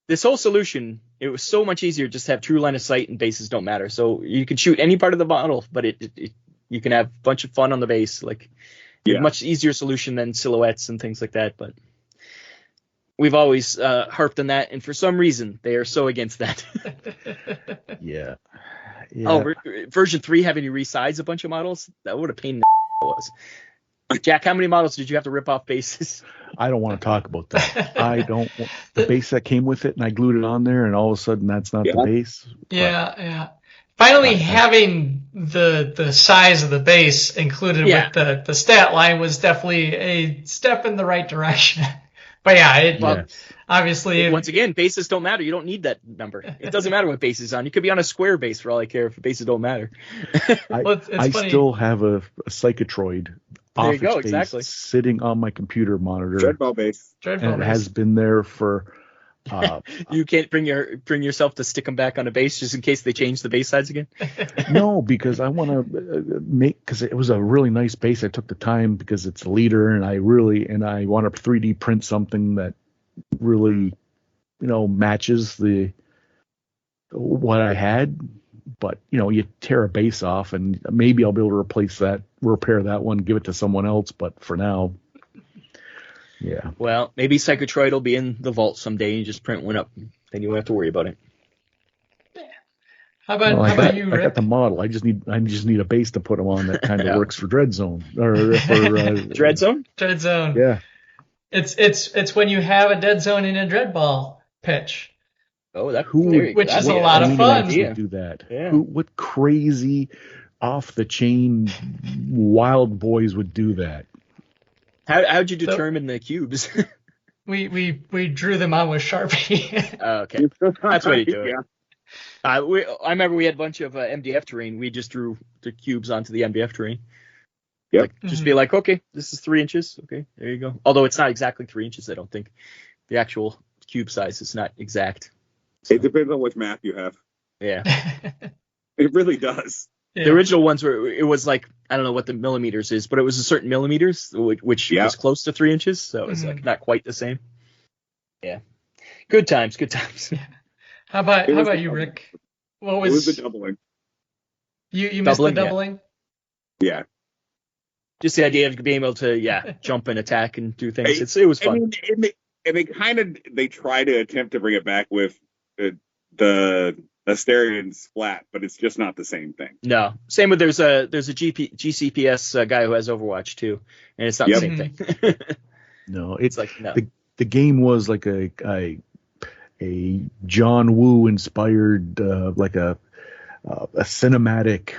this whole solution, it was so much easier just to have true line of sight and bases don't matter. So you can shoot any part of the model, but you can have a bunch of fun on the base. Like, much easier solution than silhouettes and things like that. But we've always harped on that, and for some reason they are so against that. Yeah. Oh, version 3 having you resize a bunch of models? That would have pain in the was. Jack, how many models did you have to rip off bases? I don't want to talk about that. I don't want the base that came with it, and I glued it on there, and all of a sudden that's not the base. Yeah. Finally, having the size of the base included with the stat line was definitely a step in the right direction. But obviously, once again, bases don't matter. You don't need that number. It doesn't matter what base is on. You could be on a square base for all I care if bases don't matter. I still have a Psychotroid office base exactly. sitting on my computer monitor. Dreadball base. And it has been there for... you can't bring yourself to stick them back on a base just in case they change the base size again? No, because I want to because it was a really nice base. I took the time because it's a leader, and I want to 3D print something that really, matches what I had. But, you tear a base off, and maybe I'll be able to repair that one, give it to someone else. But for now, yeah. Well, maybe Psychotroid will be in the vault someday. You just print one up, then you won't have to worry about it. How about you, Rick? I got the model. I just need a base to put them on that kind of works for Deadzone or for Deadzone. Deadzone. Yeah. It's when you have a Deadzone in a Dreadball pitch. Oh, which is a lot of fun. Do that. Yeah. What crazy, off the chain, wild boys would do that? How'd you determine the cubes? we drew them on with Sharpie. Okay, that's what you do it. I remember we had a bunch of MDF terrain. We just drew the cubes onto the MDF terrain. Yep. Just be like, okay, this is 3 inches. Okay, there you go. Although it's not exactly 3 inches, I don't think. The actual cube size is not exact. So. It depends on which map you have. Yeah. It really does. Yeah. The original ones were, it was like, I don't know what the millimeters is, but it was a certain millimeters, which was close to 3 inches. So it was like not quite the same. Yeah. Good times. Yeah. How about you, Rick? What was, it was the doubling. You missed the doubling? Yeah. Just the idea of being able to, jump and attack and do things. It was fun. They try to attempt to bring it back with the Asterian splat, but it's just not the same thing. No. Same with there's a GCPS guy who has Overwatch too, and it's not the same thing. No, it's like the game was like a John Woo inspired like a cinematic.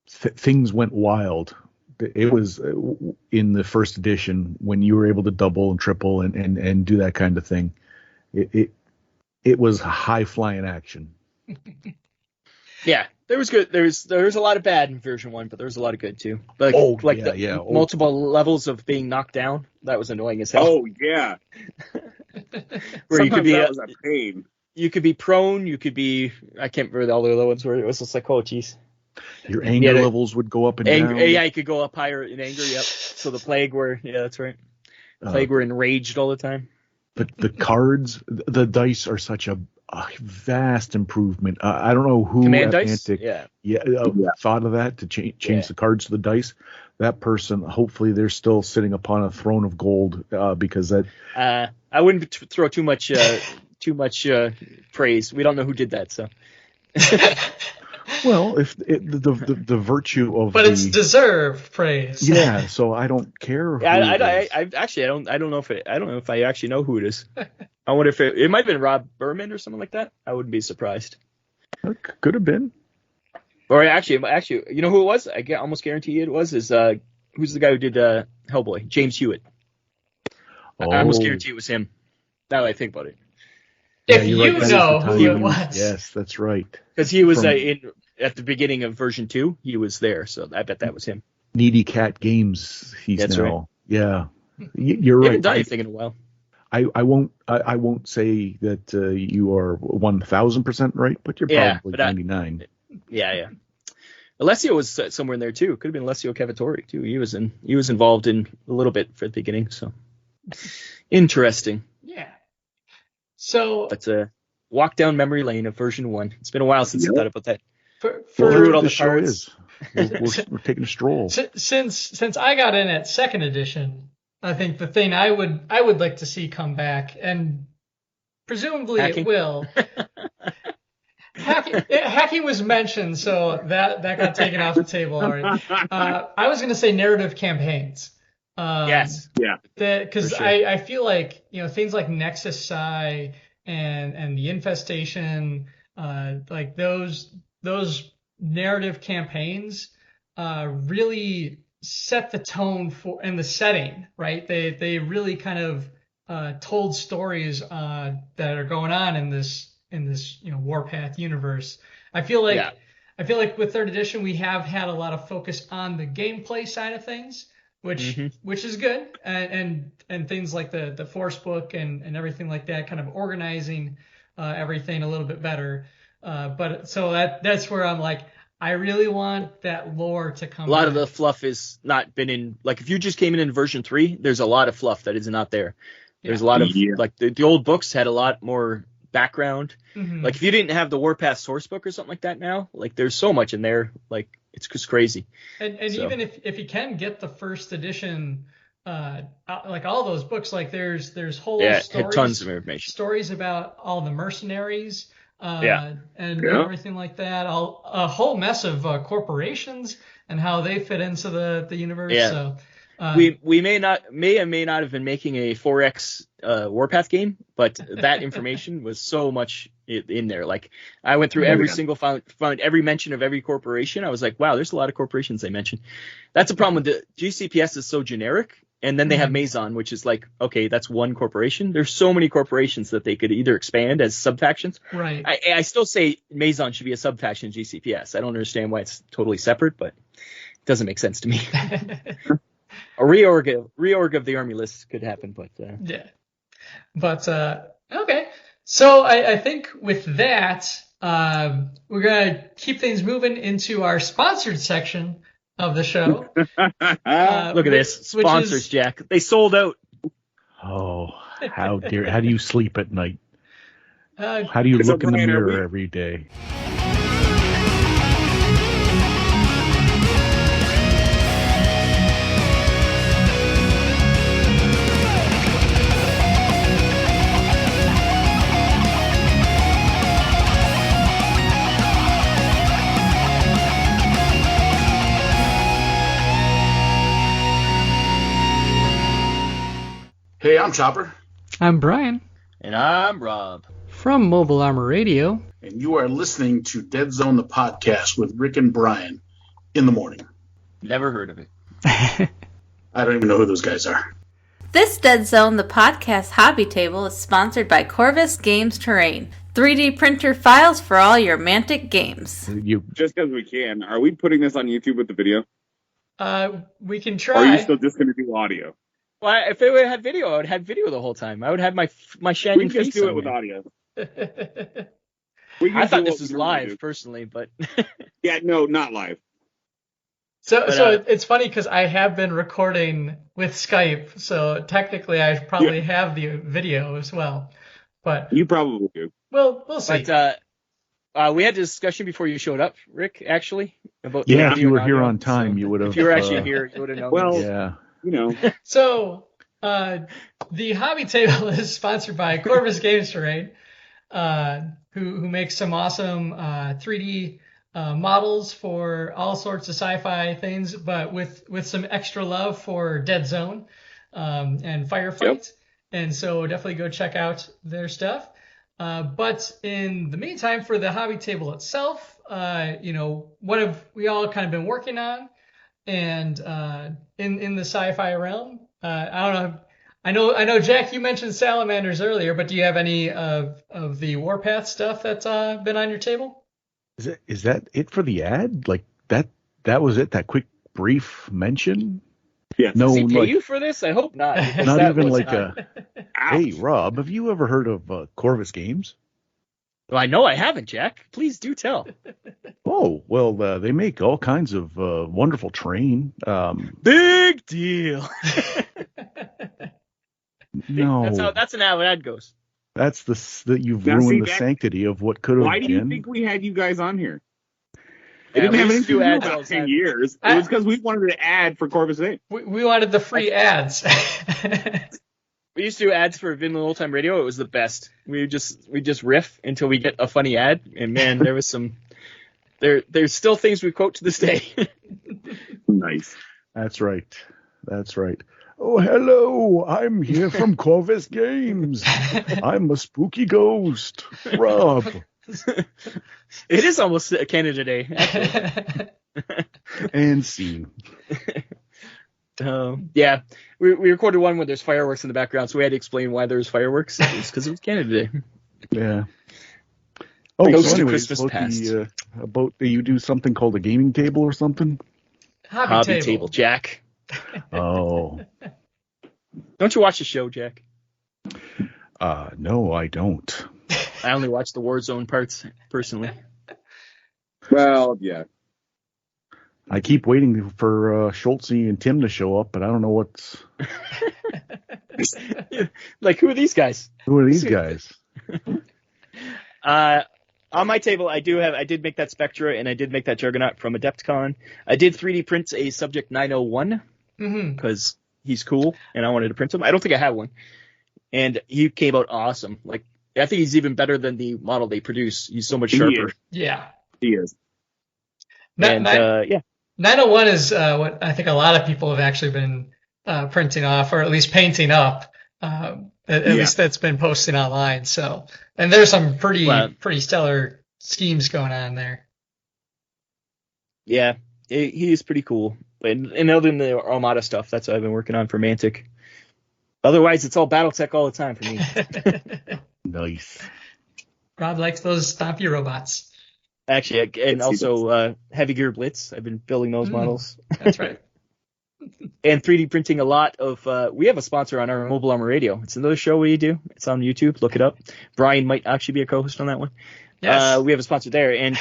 Things went wild. It was in the first edition when you were able to double and triple and do that kind of thing. It was high flying action. Yeah, there was good. There was a lot of bad in version 1, but there was a lot of good too. But multiple levels of being knocked down. That was annoying as hell. Oh yeah. Where you could be that was a pain. You could be prone. You could be. I can't remember all the other ones where it was just like, oh geez. Your anger levels would go up and down. Yeah, you could go up higher in anger. Yep. So the plague were. Yeah, that's right. The plague were enraged all the time. But the cards, the dice are such a vast improvement. I don't know who Command at dice? Mantic thought of that to change the cards to the dice. That person, hopefully, they're still sitting upon a throne of gold because that. I wouldn't throw too much praise. We don't know who did that, so. Well, if the virtue of, but it's deserved praise. Yeah, so I don't care. I don't know if I actually know who it is. I wonder if it might have been Rob Berman or something like that. I wouldn't be surprised. It could have been. Or actually, you know who it was? I almost guarantee it was. Who's the guy who did Hellboy? James Hewitt. I almost guarantee it was him. Now that I think about it. If you know who it was. Yes, that's right. Because he was at the beginning of version 2. He was there, so I bet that was him. Needy Cat Games. That's now. Right. Yeah, you're right. I haven't done anything in a while. I won't say that you are 1,000% right, but you're probably 99. Yeah. Alessio was somewhere in there too. Could have been Alessio Cavatori too. He was involved in a little bit for the beginning. So interesting. Yeah. So that's a walk down memory lane of version 1. It's been a while since I thought about that. Through all the cards. We're taking a stroll. Since I got in at 2nd edition, I think the thing I would like to see come back, and presumably it will. Hacking was mentioned, so that got taken off the table already. I was going to say narrative campaigns. Yes. Yeah. Because sure. I feel like things like Nexus Psi and the Infestation, like those narrative campaigns really set the tone for and the setting, right? They really kind of told stories that are going on in this Warpath universe. I feel like with 3rd edition we have had a lot of focus on the gameplay side of things, which is good, and things like the Force book and everything like that, kind of organizing everything a little bit better. But so that's where I'm like, I really want that lore to come. A lot of the fluff has not been in. Like if you just came in version 3, there's a lot of fluff that is not there. There's a lot of like the old books had a lot more background. Like if you didn't have the Warpath source book or something like that now, like there's so much in there, like it's just crazy. And so. Even if you can get the 1st edition, like all those books, like there's whole stories, tons of information, stories about all the mercenaries, and everything like that. A whole mess of corporations and how they fit into the universe. Yeah. So. We may or may not have been making a 4X Warpath game, but that information was so much in there. Like I went through every single found every mention of every corporation. I was like, wow, there's a lot of corporations they mentioned. That's a problem with the GCPS is so generic, and then they have Maison, which is like, okay, that's one corporation. There's so many corporations that they could either expand as subfactions. Right. I still say Maison should be a subfaction in GCPS. I don't understand why it's totally separate, but it doesn't make sense to me. A reorg of the army list could happen, but okay. So I think with that, We're going to keep things moving into our sponsored section of the show. Look at this. Sponsors, Jack. They sold out. Oh, how do you sleep at night? How do you It's look in the Bryan and mirror Rick. every day? Hey, I'm Chopper, I'm Brian And I'm Rob. from Mobile Armor Radio. and you are listening to Deadzone the podcast with Rick and Brian in the morning. Never heard of it. I don't even know who those guys are. This Deadzone, the podcast hobby table, is sponsored by Corvus Games Terrain. 3D printer files for all your Mantic games. Just because we can, are we putting this on YouTube with the video? We can Or try. are you still just going to do audio? Well, if it would have had video, I would have had video the whole time. I would have my We shining can just face do on it with there. audio. We can I do thought what this we was normally live, do. personally, but Yeah, no, not live. So But, it's funny because I have been recording with Skype, so technically I probably have the video as well. But You probably do. we'll see. but we had a discussion before you showed up, Rick, actually. About Yeah, the if video you were and here audio, on time, so you would have. If you were actually here, you would have known. Well, Yeah. You know, So the hobby table is sponsored by Corvus Games Terrain, who makes some awesome 3D models for all sorts of sci-fi things, but with some extra love for Deadzone and firefights. And so definitely go check out their stuff. But in the meantime, for the hobby table itself, what have we all kind of been working on? And in the sci-fi realm, I don't know. I know, Jack, you mentioned salamanders earlier, but do you have any of the Warpath stuff that's been on your table? Is that it for the ad? Like that was it? That quick brief mention? yes. No, Does he pay like you for this? I hope not. because not that even was like not- Hey, Rob, have you ever heard of Corvus Games? Well, I know I haven't, Jack. Please do tell. Oh, well, they make all kinds of wonderful terrain. Big deal. No, That's an how ad goes. that's that you've Now, ruined see, the that- sanctity of what could have Why do you been. think we had you guys on here? It Yeah, didn't we have used to anything to do do ads all about the 10 time. years. It was because we wanted to add for Corvus A. We wanted the free ads. We used to do ads for Vinland Old Time Radio. It was the best. We just riff until we get a funny ad, and man, there was some. There's still things we quote to this day. Nice. That's right. That's right. Oh, hello. I'm here from Corvus Games. I'm a spooky ghost. Rob. It is almost Canada Day. Actually. And scene. Yeah, we recorded one when there's fireworks in the background, so we had to explain why there's fireworks. It's because it was Canada Day. Yeah. Oh, Goes so to anyways, Christmas about past. you do something called a gaming table or something? Hobby table, Jack. Oh. Don't you watch the show, Jack? No, I don't. I only watch the Warzone parts, personally. Well, yeah. I keep waiting for Schultze and Tim to show up, but I don't know what's. Like, who are these guys? Who are these guys? On my table, I did make that Spectra, and I did make that Juggernaut from Adepticon. I did 3D print a Subject 901 because he's cool, and I wanted to print him. I don't think I have one, and he came out awesome. Like, I think he's even better than the model they produce. He's so much sharper. Yeah. He is. And yeah, 901 is what I think a lot of people have actually been printing off, or at least painting up. At least that's been posted online. So, and there's some pretty stellar schemes going on there. yeah, he is pretty cool. And other than the Armada stuff, that's what I've been working on for Mantic. Otherwise, it's all BattleTech all the time for me. Nice. Rob likes those stompy robots. Actually, and also Heavy Gear Blitz. I've been building those models. That's right. And 3D printing a lot of. We have a sponsor on our Mobile Armor Radio. It's another show we do. It's on YouTube. Look it up. Brian might actually be a co-host on that one. Yes. We have a sponsor there, and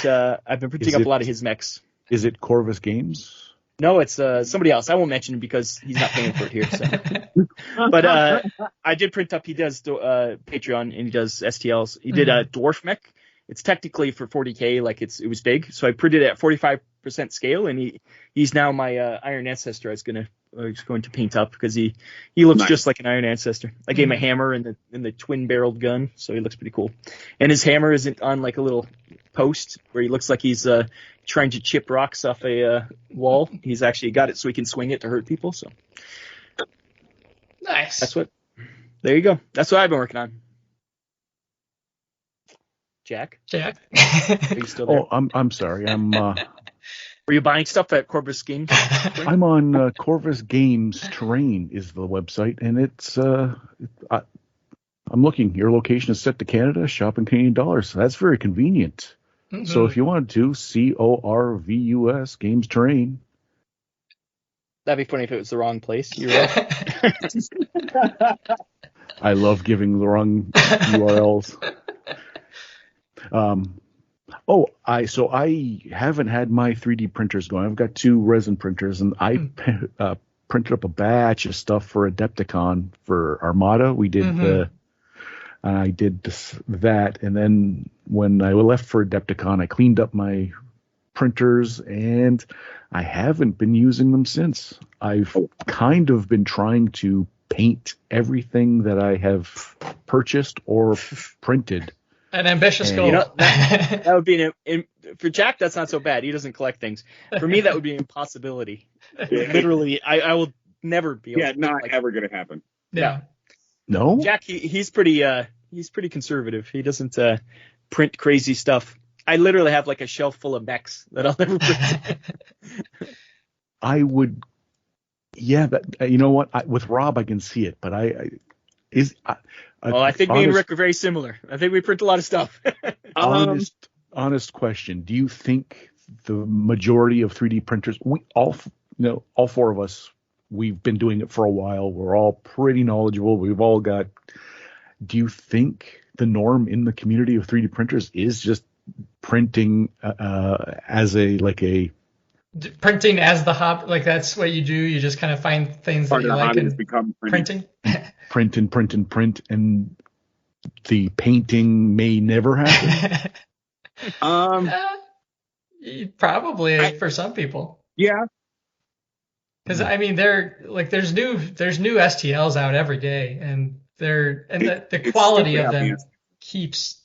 I've been printing up a lot of his mechs. Is it Corvus Games? No, it's somebody else. I won't mention him because he's not paying for it here. So. But I did print up. He does Patreon and he does STLs. He did a dwarf mech. It's technically for 40K, like it was big. So I printed it at 45% scale, and he's now my Iron Ancestor. I was going to paint up because he looks just like an Iron Ancestor. I gave him a hammer and the twin barreled gun, so he looks pretty cool. And his hammer isn't on like a little post where he looks like he's trying to chip rocks off a wall. He's actually got it so he can swing it to hurt people. So nice. There you go. That's what I've been working on. Jack? Are you still there? Oh, I'm sorry. Were you buying stuff at Corvus Games? I'm on Corvus Games Terrain is the website, and it's I'm looking. Your location is set to Canada. Shop in Canadian dollars. That's very convenient. Mm-hmm. So if you wanted to, Corvus Games Terrain. That'd be funny if it was the wrong place. You're right. I love giving the wrong URLs. I haven't had my 3D printers going. I've got 2 resin printers, and I printed up a batch of stuff for Adepticon for Armada. We did I did that, and then when I left for Adepticon, I cleaned up my printers, and I haven't been using them since. I've kind of been trying to paint everything that I have purchased or printed. An ambitious goal. You know, that would be for Jack. That's not so bad. He doesn't collect things. For me, that would be an impossibility. Literally, I will never be able. Yeah, not ever going to happen. Yeah. No. Jack, he's pretty conservative. He doesn't print crazy stuff. I literally have like a shelf full of mechs that I'll never print. I would. Yeah, but you know what? With Rob, I can see it, but I think me and Rick are very similar. I think we print a lot of stuff. honest question. Do you think the majority of 3D printers, all 4 of us, we've been doing it for a while. We're all pretty knowledgeable. Do you think the norm in the community of 3D printers is just printing printing as the hobby? Like that's what you do. You just kind of find things that you like and become printing. Print, and the painting may never happen. Probably for some people. Yeah. Because I mean, there's new STLs out every day, and the quality of them keeps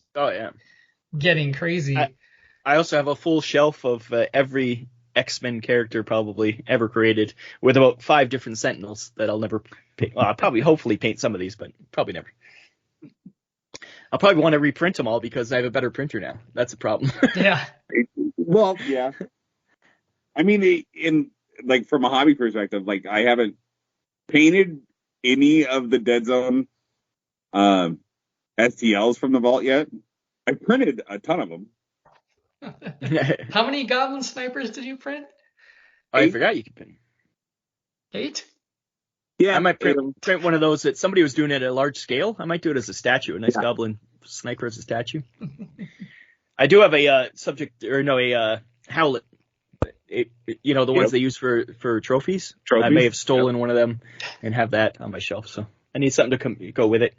getting crazy. I also have a full shelf of every X-Men character probably ever created, with about 5 different Sentinels that I'll never paint. Well, I'll probably hopefully paint some of these, but probably never. I'll probably want to reprint them all because I have a better printer now. That's a problem. Yeah. Well, yeah. I mean, from a hobby perspective, like I haven't painted any of the Deadzone STLs from the vault yet. I printed a ton of them. How many Goblin Snipers did you print? I forgot you could print 8. Yeah, I might print one of those that somebody was doing it at a large scale. I might do it as a statue, a nice Goblin Sniper as a statue. I do have a Howlet. The ones they use for trophies. I may have stolen one of them and have that on my shelf. So I need something to go with it.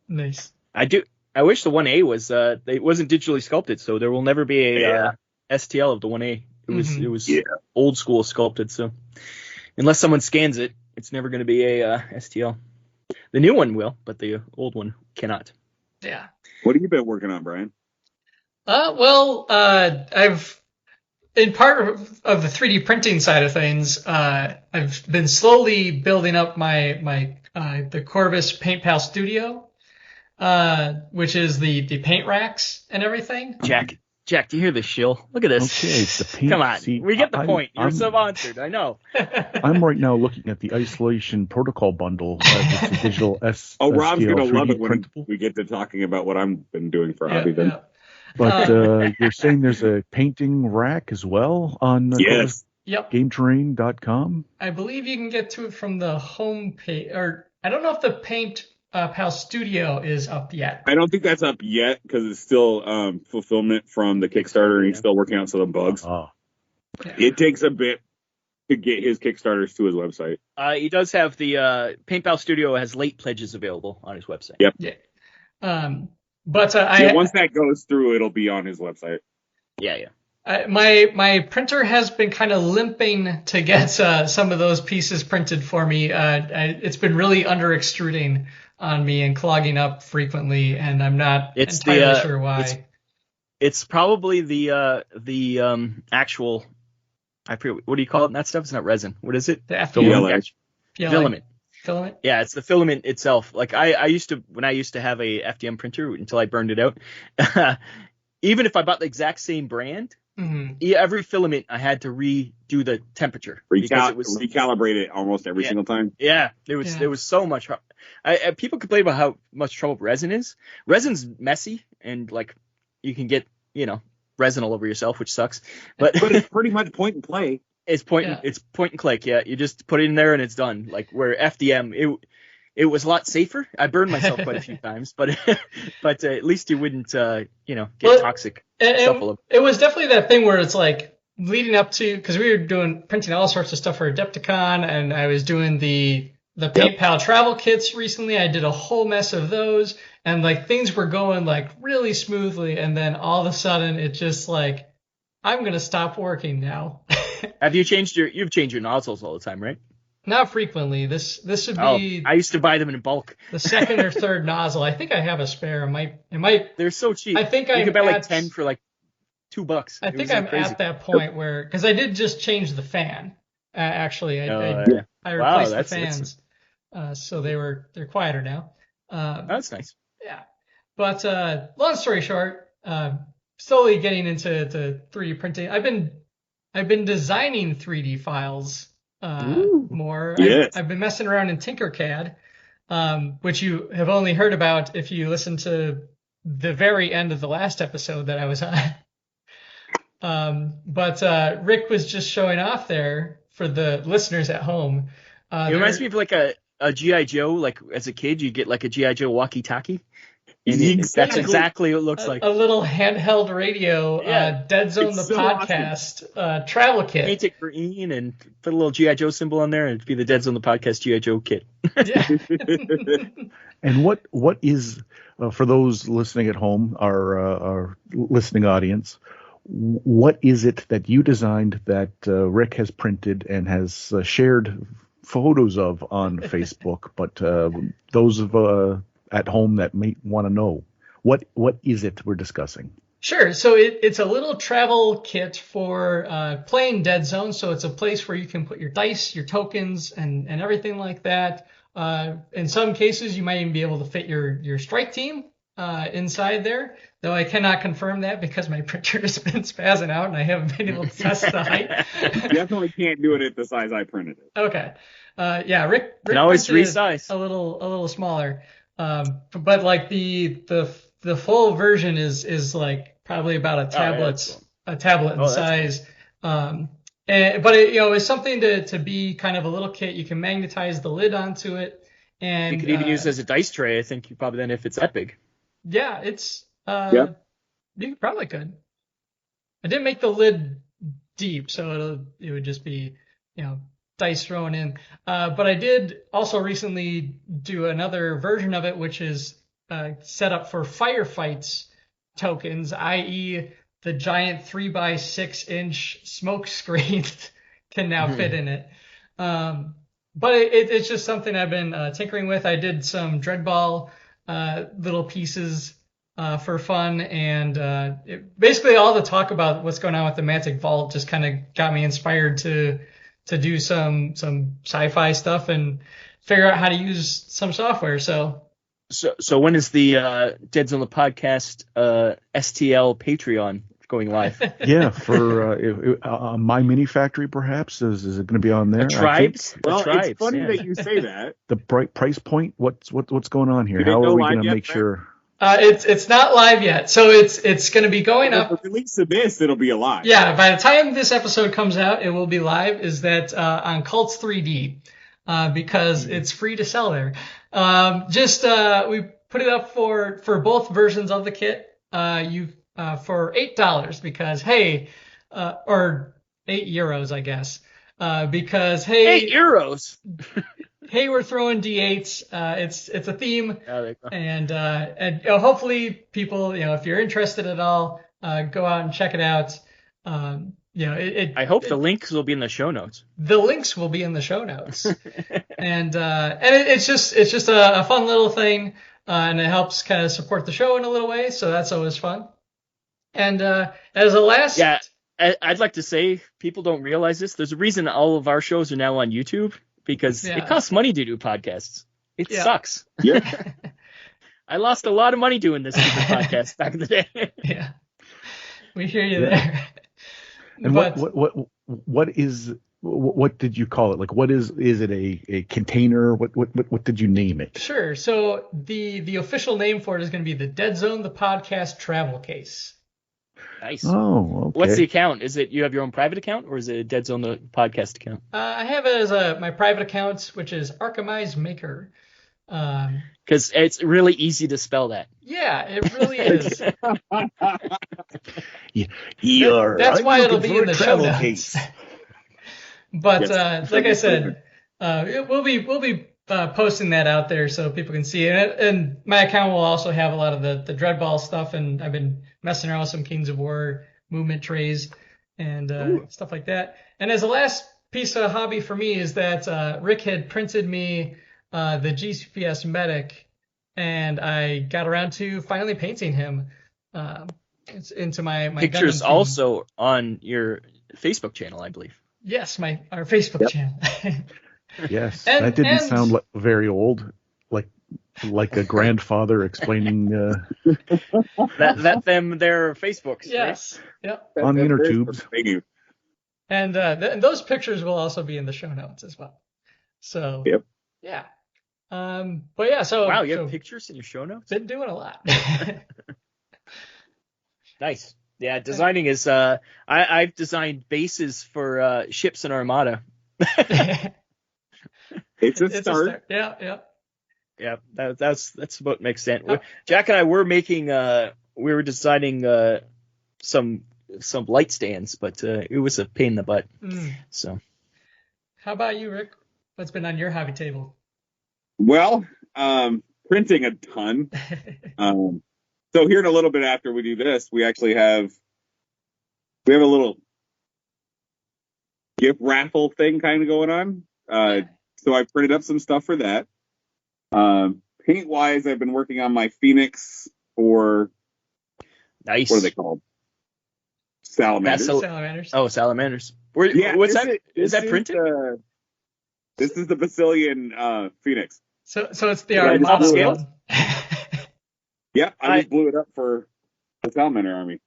Nice. I do. I wish the 1A was it wasn't digitally sculpted, so there will never be a STL of the 1A. It was old school sculpted, so unless someone scans it, it's never going to be a STL. The new one will, but the old one cannot. Yeah. What have you been working on, Brian? I've in part of the 3D printing side of things, I've been slowly building up my the Corvus Paint Pal Studio. Which is the paint racks and everything. Jack, do you hear this shill? Look at this. Okay, the paint. Come on, we get the point. You're I'm sponsored, I know. I'm right now looking at the Isolation Protocol bundle. It's a digital Rob's STL gonna love it when printable. we get to talking about what I've been doing for hobby. Then, but you're saying there's a painting rack as well on GameTerrain.com. I believe you can get to it from the home page, or I don't know if the paint Pal Studio is up yet. I don't think that's up yet because it's still fulfillment from the Kickstarter, and he's still working out some of the bugs. Oh. Yeah. It takes a bit to get his Kickstarters to his website. He does have the Paint Pal Studio has late pledges available on his website. Yep. Yeah. Once that goes through, it'll be on his website. Yeah. My printer has been kind of limping to get some of those pieces printed for me. It's been really under extruding on me and clogging up frequently, and I'm not entirely sure why. It's probably the actual. I forget, what do you call it in that stuff? It's not resin. What is it? The FDM. Filament. Filament? Yeah, it's the filament itself. Like I used to have a FDM printer until I burned it out. Even if I bought the exact same brand, every filament I had to redo the temperature. Recalibrate it almost every single time. Yeah, there was so much. People complain about how much trouble resin is. Resin's messy and like you can get resin all over yourself, which sucks. But it's pretty much point and play. It's point and click. Yeah, you just put it in there and it's done. Like where FDM, it was a lot safer. I burned myself quite a few times, but at least you wouldn't get toxic stuff all over. It was definitely that thing where it's like leading up to, because we were printing all sorts of stuff for Adepticon, and I was doing the Paint Pal travel kits recently. I did a whole mess of those, and like things were going like really smoothly, and then all of a sudden it just like, I'm gonna stop working now. You've changed your nozzles all the time, right? Not frequently. This would be. I used to buy them in bulk. The second or third nozzle. I think I have a spare. It might. They're so cheap. I think you could buy like 10 for like $2. I think I'm at that point where, because I did just change the fan. Actually, I replaced the fans, so they're quieter now. That's nice. Yeah, but long story short, slowly getting into 3D printing. I've been designing 3D files more. Yes. I've been messing around in Tinkercad, which you have only heard about if you listen to the very end of the last episode that I was on. But Rick was just showing off there for the listeners at home. It reminds me of like a G.I. Joe. Like as a kid, you get like a G.I. Joe walkie-talkie. That's exactly what it looks like. A little handheld radio, Deadzone the podcast, awesome. Travel kit. Paint it green and put a little G.I. Joe symbol on there, and it'd be the Deadzone the podcast G.I. Joe kit. Yeah. And what is, for those listening at home, our listening audience, what is it that you designed that Rick has printed and has shared photos of on Facebook, but those of at home that may want to know, what is it we're discussing? Sure. So it's a little travel kit for playing Deadzone. So it's a place where you can put your dice, your tokens, and everything like that. In some cases, you might even be able to fit your strike team inside there, though I cannot confirm that because my printer has been spazzing out and I haven't been able to test the height. You definitely can't do it at the size I printed it. Okay. Rick can always resize a little smaller. But like the full version is like probably about a tablet in size. Cool. But it is something to be kind of a little kit. You can magnetize the lid onto it, and you could even use it as a dice tray. I think you probably then if it's that big. Yeah, it's you probably could. I didn't make the lid deep, so it would just be dice thrown in. But I did also recently do another version of it, which is set up for firefights tokens, i.e. the giant 3x6 inch smoke screen can now fit in it. But it's just something I've been tinkering with. I did some Dreadball little pieces for fun, and basically all the talk about what's going on with the Mantic Vault just kind of got me inspired to do some sci-fi stuff and figure out how to use some software. So when is the Deadzone the podcast STL Patreon going live? Yeah, for My Mini Factory, perhaps is it going to be on there? Tribes. It's funny that you say that. The price point. What's going on here? How are we going to make sure? It's not live yet, so it's going to be going up. At the release of this, it'll be alive. Yeah, by the time this episode comes out, it will be live. Is that on Cults 3D? because it's free to sell there. We put it up for both versions of the kit. For $8 because hey, or €8, I guess. Because hey, €8. Hey, we're throwing D8s. It's a theme, Oh, and hopefully people, if you're interested at all, go out and check it out. I hope the links will be in the show notes. The links will be in the show notes, and it's just a fun little thing, and it helps kind of support the show in a little way. So that's always fun. And as a last, I'd like to say people don't realize this. There's a reason all of our shows are now on YouTube because it costs money to do podcasts. It sucks. Yeah. I lost a lot of money doing this stupid podcast back in the day. Yeah, we hear you there. And what did you call it? Like, what is it a container? What did you name it? Sure. So the official name for it is going to be the Deadzone, the podcast travel case. Nice. Oh, okay. What's the account? Is it you have your own private account or is it a Deadzone the podcast account? I have it as my private account, which is Archimize Maker. Because it's really easy to spell that. Yeah, it really is. That's why it'll be in the show notes. But like I said, we'll be posting that out there so people can see it. And my account will also have a lot of the Dreadball stuff, and I've been messing around with some Kings of War movement trays and stuff like that. And as a last piece of hobby for me is that Rick had printed me the GCPS Medic, and I got around to finally painting him into my pictures Gundam also on your Facebook channel, I believe. Yes, our Facebook channel. Yes, And- that didn't and- sound very old, like a grandfather explaining them their Facebooks. Yes. Yep. on the inner tubes. Thank you. And those pictures will also be in the show notes as well. So Yep. yeah. But yeah, so Wow, you so have pictures in your show notes? been doing a lot. Nice. Yeah, designing is I've designed bases for ships and Armada. It's a start. Yeah. Yeah, that's what makes sense. Jack and I were making we were designing some light stands, but it was a pain in the butt. So How about you, Rick? What's been on your hobby table? Well, printing a ton. So here in a little bit after we do this, we actually have a little gift raffle thing kind of going on. So I printed up some stuff for that. Paint wise, I've been working on my Phoenix for nice. What are they called? Salamanders. Salamanders. Oh, salamanders. Yeah, what's that? Is that printed? This is the Basilian Phoenix. So it's the Right, Armada top scale? one. Yeah, I just blew it up for the Salamander Army.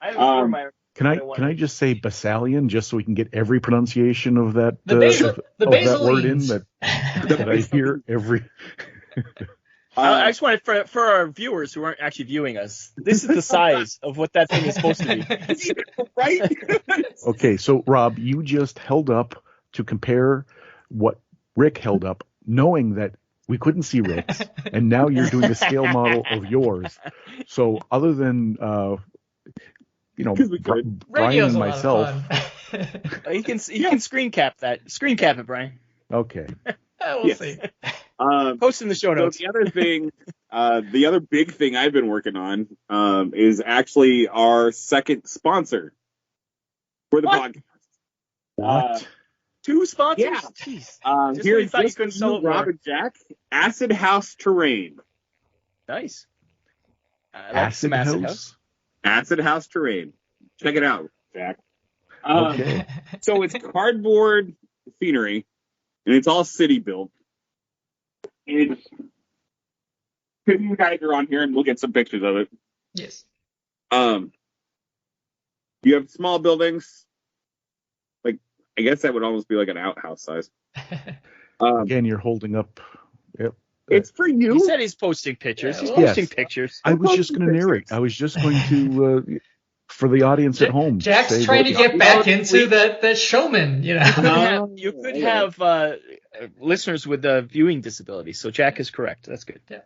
I have it for my. Can I just say Basalian just so we can get every pronunciation of that The that word in Basilines. that I hear every. I just wanted for our viewers who aren't actually viewing us. This is the size of what that thing is supposed to be. Right? Okay, so Rob, you just held up to compare what Rick held up, knowing that we couldn't see Rick's, and now you're doing a scale model of yours. So other than Brian Radio's and a myself. lot of fun. You can screen cap that. Screen cap it, Brian. Okay. We'll Yes. see. Post in the show So notes. the other thing, the other big thing I've been working on is actually our second sponsor for the What? podcast. What? 2 sponsors? Yeah. Jeez. Just Here when you thought you just couldn't for sell you, it more. Rob and Jack, Acid House Terrain. Nice. I like some Acid House. Acid House Terrain. Check it out, Jack. Okay. So it's cardboard scenery, and it's all city built. It's you guys are on here, and we'll get some pictures of it. Yes. You have small buildings. Like, I guess that would almost be like an outhouse size. Again, you're holding up. Yep. It's for you. He said he's posting pictures. Yeah, He's well- posting Yes. pictures. I was just going to narrate. I was just going to for the audience at home. Jack's trying to get back into that showman, you know. You could have listeners with viewing disabilities, so Jack is correct. That's good. Yeah.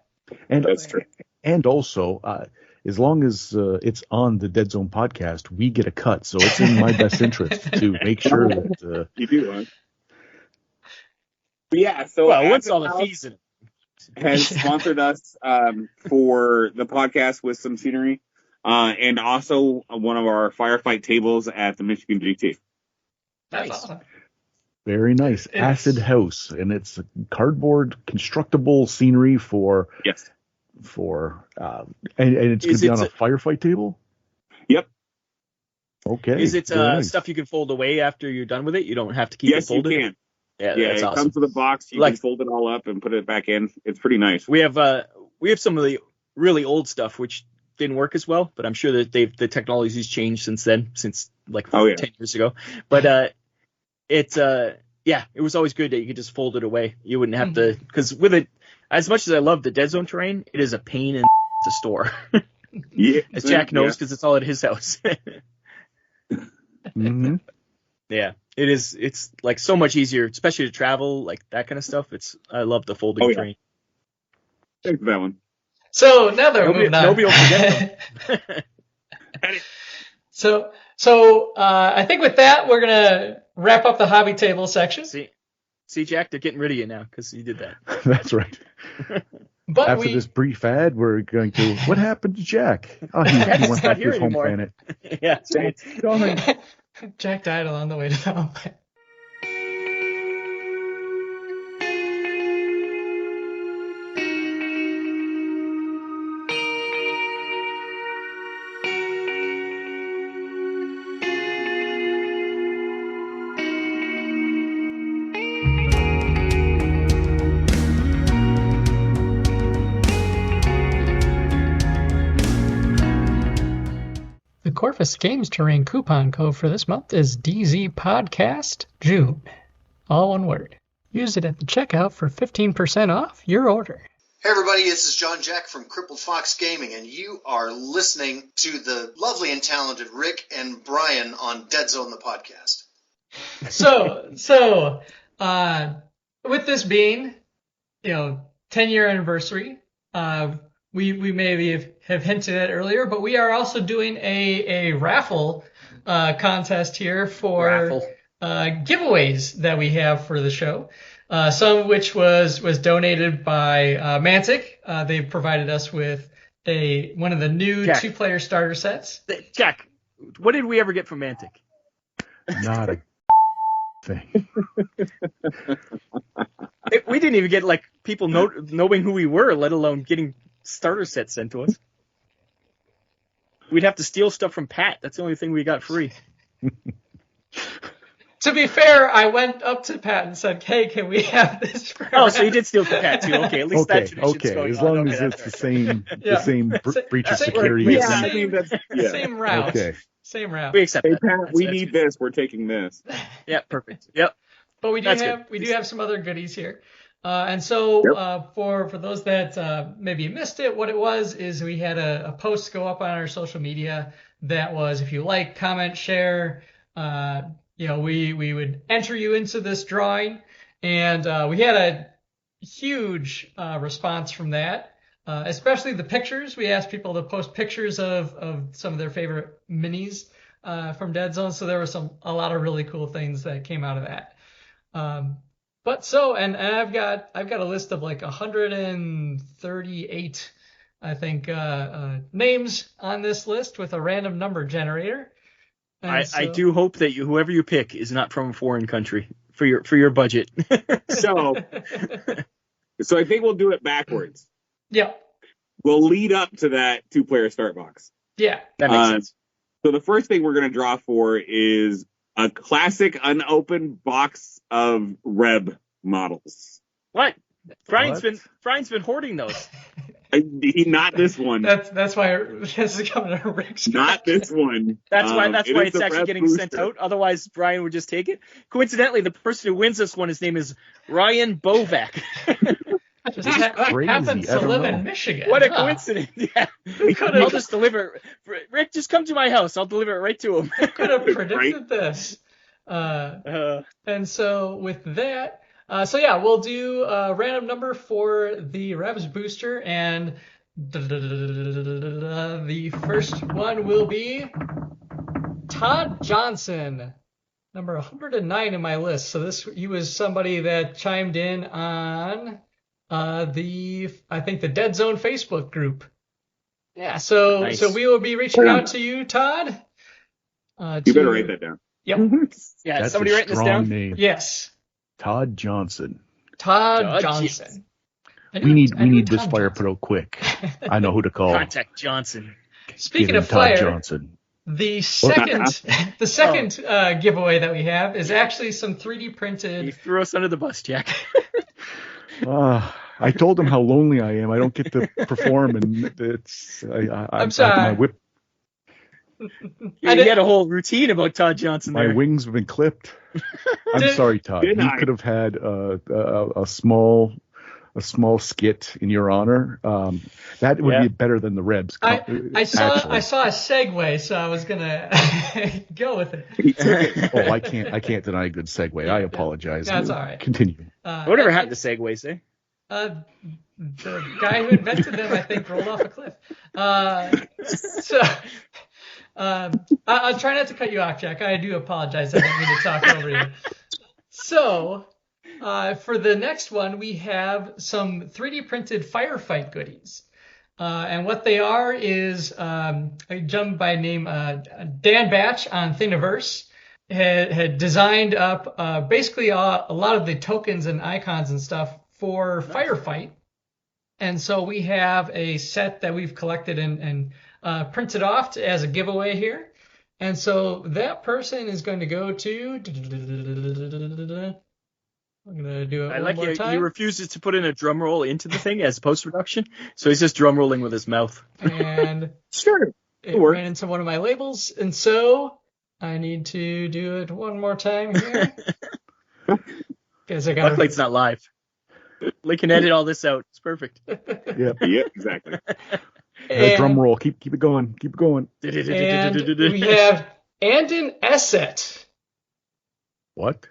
And That's true. And also, as long as it's on the Dead Zone podcast, we get a cut. So it's in my best interest to make sure that you do, huh? But yeah, so what's all the fees in it? Has sponsored us for the podcast with some scenery, and also one of our firefight tables at the Michigan GT. That's awesome. Very nice. Acid House, and it's a cardboard constructible scenery for and it's going to be on a firefight table. Yep. Okay. Is it stuff you can fold away after you're done with it? You don't have to keep it folded. Yes, you can. Yeah, it awesome. comes with a box. You can fold it all up and put it back in. It's pretty nice. We have some of the really old stuff which didn't work as well, but I'm sure that the technology's changed since then, since 10 years ago. But it was always good that you could just fold it away. You wouldn't have to, because with it, as much as I love the Dead Zone terrain, it is a pain in to store. Yeah, as Jack knows, because it's all at his house. Mm-hmm. Yeah, it is. It's like so much easier, especially to travel, like that kind of stuff. I love the folding terrain. Thanks for that one. So now that we're moving on. Nobody will forget them. So I think with that, we're going to wrap up the hobby table section. See, Jack, they're getting rid of you now because you did that. That's right. But after this brief ad, we're going to, what happened to Jack? Oh, he went back to his home planet. Yeah, Jack's gone. Jack died along the way to the home planet. Corvus Games Terrain coupon code for this month is DZ Podcast June. All one word. Use it at the checkout for 15% off your order. Hey everybody, this is John Jack from Crippled Fox Gaming, and you are listening to the lovely and talented Rick and Brian on Deadzone the podcast. So, with this being, 10-year anniversary, we maybe have hinted at earlier, but we are also doing a raffle contest here for giveaways that we have for the show. Some of which was donated by Mantic. They provided us with one of the new two-player starter sets. Jack, what did we ever get from Mantic? Not a thing. We didn't even get people knowing who we were, let alone getting starter sets sent to us. We'd have to steal stuff from Pat. That's the only thing we got free. To be fair, I went up to Pat and said, "Hey, can we have this?" So you did steal from Pat too. Okay, at least that tradition's going as on. long as it's the same breach of security. Same route. Okay. Same route. We accept that. Pat, we need this. We're taking this. Yeah, perfect. Yep. But we do have some other goodies here. And so for those that maybe missed it, what it was is we had a post go up on our social media that was, if you like, comment, share, we would enter you into this drawing. And we had a huge response from that, especially the pictures. We asked people to post pictures of some of their favorite minis from Deadzone. So there were a lot of really cool things that came out of that. And I've got a list of 138, I think, names on this list with a random number generator. I do hope that whoever you pick is not from a foreign country for your budget. So I think we'll do it backwards. Yeah. We'll lead up to that two-player start box. Yeah. That makes sense. So the first thing we're going to draw for is a classic unopened box of Reb models. What? Brian's been hoarding those. Not this one. That's why this is coming to Rick's. Not this one. That's why it's actually Reb getting booster. sent out. Otherwise, Brian would just take it. Coincidentally, the person who wins this one, his name is Ryan Bovac. Just crazy. happens I to don't live know. in Michigan. What a huh? coincidence! Yeah, I'll just deliver. Rick, just come to my house. I'll deliver it right to him. Could have predicted Right? this. And so with that, we'll do a random number for the Revs booster, and the first one will be Todd Johnson, number 109 in my list. So he was somebody that chimed in on I think the Deadzone Facebook group. Yeah, so Nice. so we will be reaching out to you, Todd. You better write that down. Yep. Yeah, That's somebody a writing this strong down. name. Yes. Todd Johnson. Todd Todd Johnson. We need this Todd fire Johnson. put out quick. I know who to call. Contact Johnson. Speaking Give him of fire, Todd Johnson. the second giveaway that we have is actually some 3D You printed. threw us under the bus, Jack. I told him how lonely I am. I don't get to perform, and I'm sorry. My whip, You had a whole routine about Todd Johnson my there. wings have been clipped. I'm sorry, Todd. Did You I? could have had a small skit in your honor. That would be better than the Rebs. I saw actually. a segue, so I was gonna go with it. Oh, I can't deny a good segue. I apologize. That's all right. Continue. Whatever happened to segues, eh? The guy who invented them, I think, rolled off a cliff. I'll try not to cut you off, Jack. I do apologize. I didn't mean to talk over you. So, for the next one, we have some 3D printed firefight goodies. And what they are is a gentleman by name Dan Batch on Thingiverse had designed up basically a lot of the tokens and icons and stuff for Firefight. And so we have a set that we've collected and printed off as a giveaway here. And so that person is going to go to... I'm going to do it I one like more time. he refuses to put in a drum roll into the thing as post-production, so he's just drum rolling with his mouth. And Sure. it ran into one of my labels. And so I need to do it one more time here. Because I got Luckily it's not live. They can edit all this out. It's perfect. Yep. Yeah, exactly. Drum roll. Keep it going. Keep it going. And we have Andon Esset. What?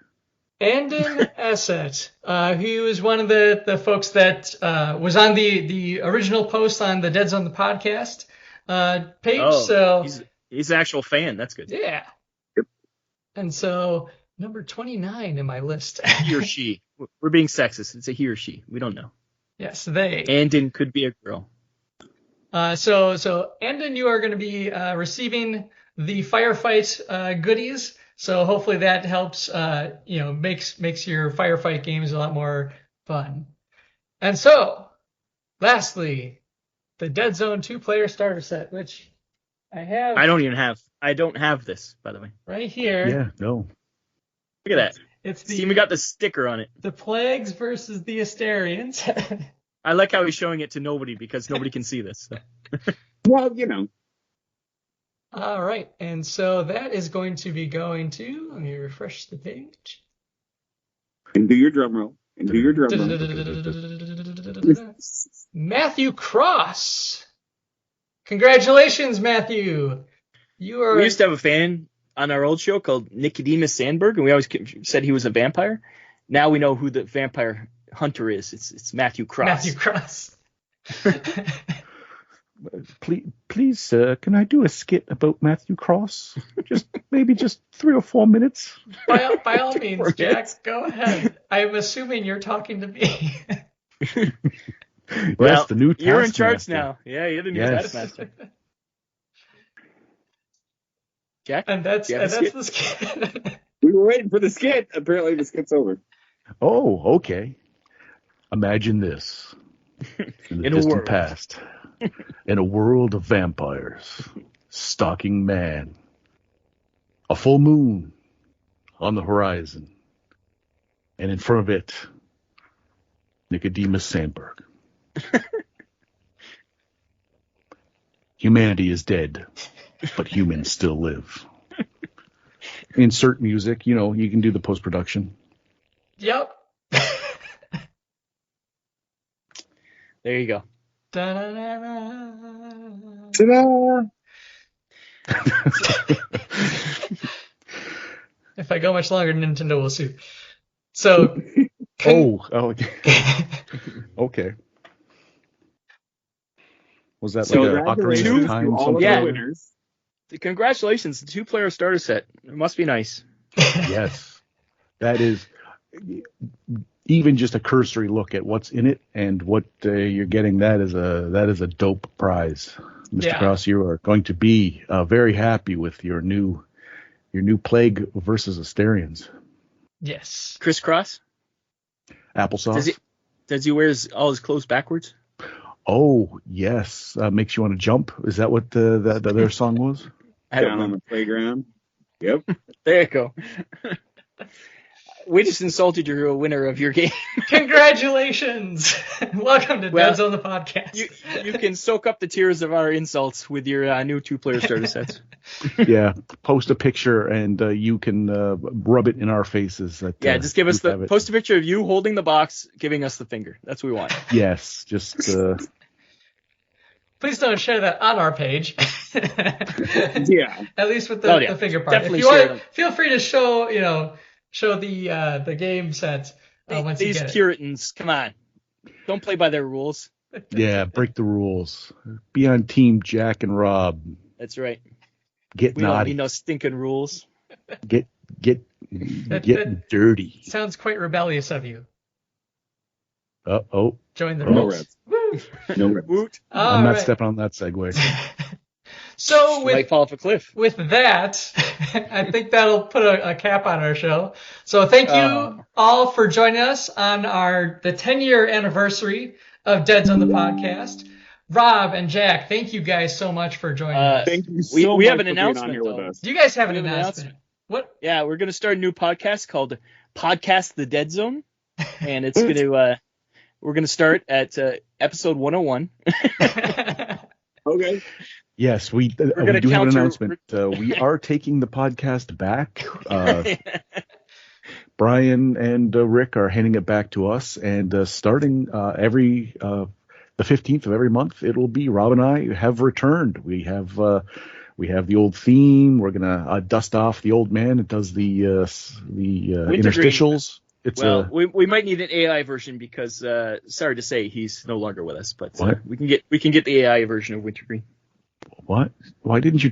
Andon Esset, who is one of the folks that was on the original post on the Deadzone the podcast page. Oh, so he's an actual fan. That's good. yeah. Yep. And so number 29 in my list. He or she. We're being sexist. It's a he or she. We don't know. Yes, they. Andon could be a girl. So Andon, you are going to be receiving the firefight goodies. So hopefully that helps, makes your firefight games a lot more fun. And so, lastly, the Deadzone 2-player starter set, which I have. I don't have this, by the way. Right here. Yeah. No. Look at that. It's It's even got the sticker on it. the Plagues versus the Asterians. I like how he's showing it to nobody because nobody can see this. So. Well, All right, and so that is going to be going to. Let me refresh the page. and do your drum roll. And do your drum roll. Matthew Cross. Congratulations, Matthew. You are. We used to have a fan on our old show called Nicodemus Sandberg, and we always said he was a vampire. Now we know who the vampire hunter is. It's Matthew Cross. Matthew Cross. Please, sir, can I do a skit about Matthew Cross? Maybe 3 or 4 minutes. By all means, Jack, go ahead. I'm assuming you're talking to me. Well, Yes, the new you're in charge Taskmaster. now. Yeah, you're the new Yes. Taskmaster. Jack? And that's You have a the skit. We were waiting for the skit. Apparently the skit's over. Oh, okay. Imagine this. In the In a distant world. past. In a world of vampires. Stalking man. A full moon on the horizon. And in front of it, Nicodemus Sandberg. Humanity is dead, but humans still live. Insert music, you can do the post-production. Yep. There you go. Da-da-da-da. Ta-da! If I go much longer, Nintendo will sue. So. Okay. Was that So like a Ocarina of Time? To all of Yeah. the winners. Congratulations, the 2-player starter set. It must be nice. Yes, that is even just a cursory look at what's in it and what you're getting. That is a dope prize, Mr. Krause. You are going to be very happy with your new Plague versus Asterians. Yes. Crisscross? Applesauce. Does he wear all his clothes backwards? Oh yes, makes you want to jump. Is that what the their song was? Down on the playground. Yep. There you go. We just insulted your winner of your game. Congratulations! Welcome to Deadzone the podcast. You can soak up the tears of our insults with your new 2-player starter sets. Yeah, post a picture and you can rub it in our faces. Just give us post a picture of you holding the box, giving us the finger. That's what we want. Yes, just. Please don't share that on our page. Yeah. At least with the finger part. Definitely if you share want, feel free to show the game sets once you These get it. Puritans, come on. Don't play by their rules. Yeah, break the rules. Be on team Jack and Rob. That's right. Get we naughty. don't need no stinking rules. Get dirty. Sounds quite rebellious of you. Oh. Join the No rules. reps. Woo! No reps. Woot. I'm not stepping on that segue. So You might fall off a cliff. with that, I think that'll put a cap on our show. So thank you all for joining us on the 10-year anniversary of Deadzone the podcast. Rob and Jack, thank you guys so much for joining us. Thank you so we much have an for being announcement, on here though. with us. Do you guys have an We have an announcement? What? Yeah, we're going to start a new podcast called Podcast the Deadzone. And it's going to, we're going to start at episode 101. Okay. Yes, we do have an announcement. We are taking the podcast back. Bryan and Rick are handing it back to us, and starting the 15th of every month, it'll be Rob and I have returned. We have the old theme. We're gonna dust off the old man. It does the interstitials. We might need an AI version because sorry to say he's no longer with us, but we can get the AI version of Wintergreen. What? Why didn't you?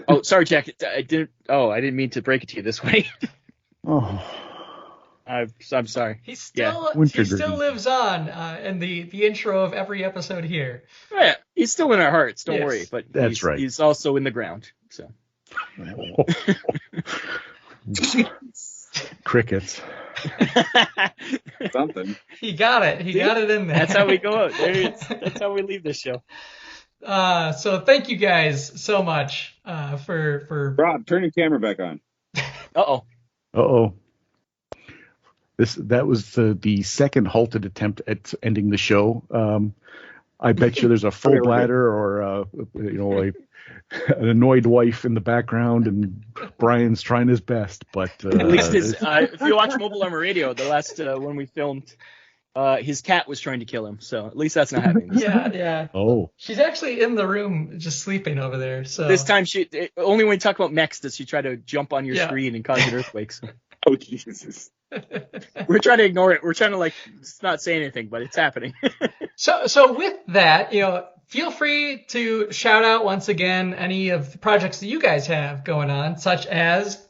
Oh, sorry, Jack. I didn't mean to break it to you this way. Oh, I'm sorry. He still lives on in the intro of every episode here. Yeah, he's still in our hearts. Don't worry. But that's right. He's also in the ground. So. Crickets. Something. He got it. He got it in there. That's how we go out. That's how we leave this show. So thank you guys so much for Rob, turn your camera back on. Uh-oh. That was the second halted attempt at ending the show. I bet you there's a full bladder or an annoyed wife in the background, and Brian's trying his best. But at least if you watch Mobile Armor Radio, the last one we filmed, his cat was trying to kill him. So at least that's not happening. Yeah. Oh. She's actually in the room just sleeping over there. So this time only when you talk about mechs does she try to jump on your screen and cause an earthquake. So. Oh Jesus. We're trying to ignore it. We're trying to just not say anything, but it's happening. So with that, feel free to shout out once again any of the projects that you guys have going on, such as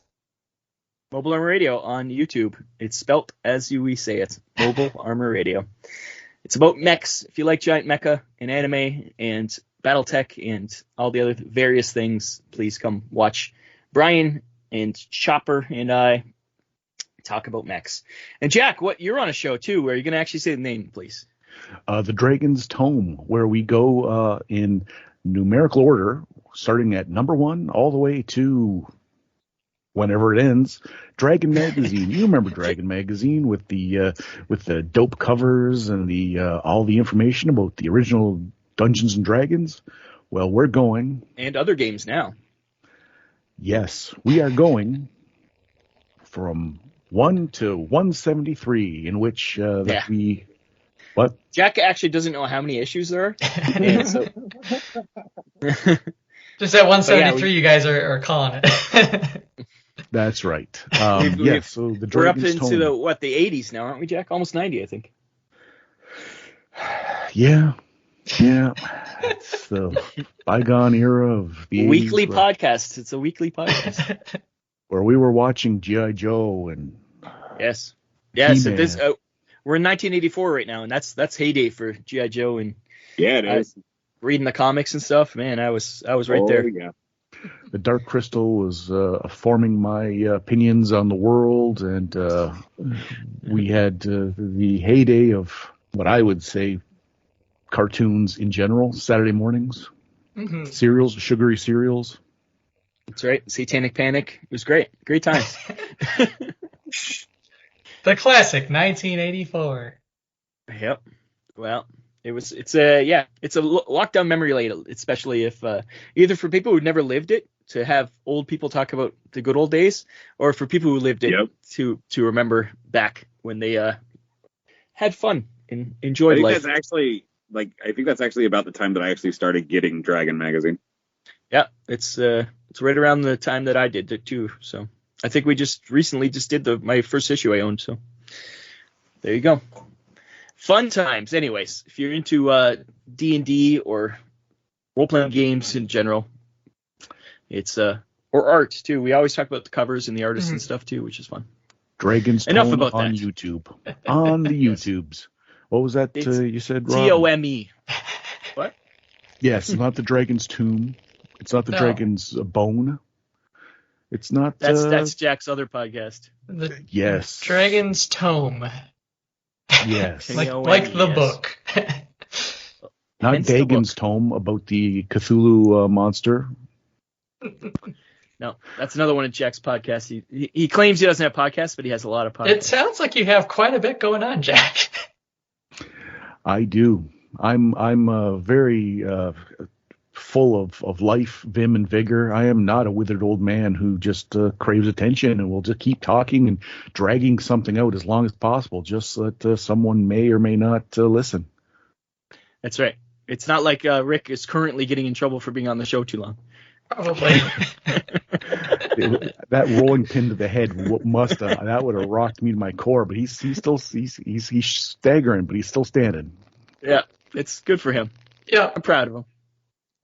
Mobile Armor Radio on YouTube. It's spelt as we say it. Mobile Armor Radio. It's about mechs. If you like giant mecha and anime and BattleTech and all the other various things, please come watch Brian and Chopper and I talk about mechs. And Jack, you're on a show too. Where are you going to actually say the name, please? The Dragon's Tome, where we go in numerical order, starting at number 1 all the way to whenever it ends. Dragon Magazine. You remember Dragon Magazine with the dope covers and all the information about the original Dungeons and Dragons? Well, we're going. And other games now. Yes, we are going from 1 to 173, in which we What? Jack actually doesn't know how many issues there are. And so... Just at 173, you guys are calling it. That's right. So the we're up Dragon's into Tome. the 80s now, aren't we, Jack? Almost 90, I think. Yeah. It's the bygone era of the Weekly 80s podcast. It's a weekly podcast. where we were watching G.I. Joe and Yes. He-Man. We're in 1984 right now, and that's heyday for G.I. Joe and Yeah, it is. reading the comics and stuff. Man, I was right there. Yeah. the Dark Crystal was forming my opinions on the world, and we had the heyday of what I would say cartoons in general, Saturday mornings, cereals, sugary cereals. That's right. Satanic Panic. It was great. Great times. The classic 1984. Yep. Well, it's a lockdown memory lane, especially if either for people who never lived it to have old people talk about the good old days, or for people who lived it to remember back when they had fun and enjoyed life. I think that's actually about the time that I actually started getting Dragon magazine. Yeah, it's right around the time that I did it too. So I think we just recently did my first issue I owned. So there you go. Fun times. Anyways, if you're into D&D or role-playing games in general, it's or art too. We always talk about the covers and the artists and stuff too, which is fun. Dragon's Enough Tome about on that. YouTube. On the YouTubes. What was that you said, Rob? Tome. What? Yes, it's not the Dragon's Tomb. It's not the Dragon's Bone. It's not. That's Jack's other podcast. Yes. Dragon's Tome. Yes. like the book. Not Hence the Dagon's Tome about the Cthulhu monster. No, that's another one of Jack's podcasts. He claims he doesn't have podcasts, but he has a lot of podcasts. It sounds like you have quite a bit going on, Jack. I do. I'm very full of life, vim, and vigor. I am not a withered old man who just craves attention and will just keep talking and dragging something out as long as possible, just so that someone may or may not listen. That's right. It's not like Rick is currently getting in trouble for being on the show too long. Probably. That rolling pin to the head that would have rocked me to my core. But he's staggering, but he's still standing. Yeah, it's good for him. Yeah, I'm proud of him.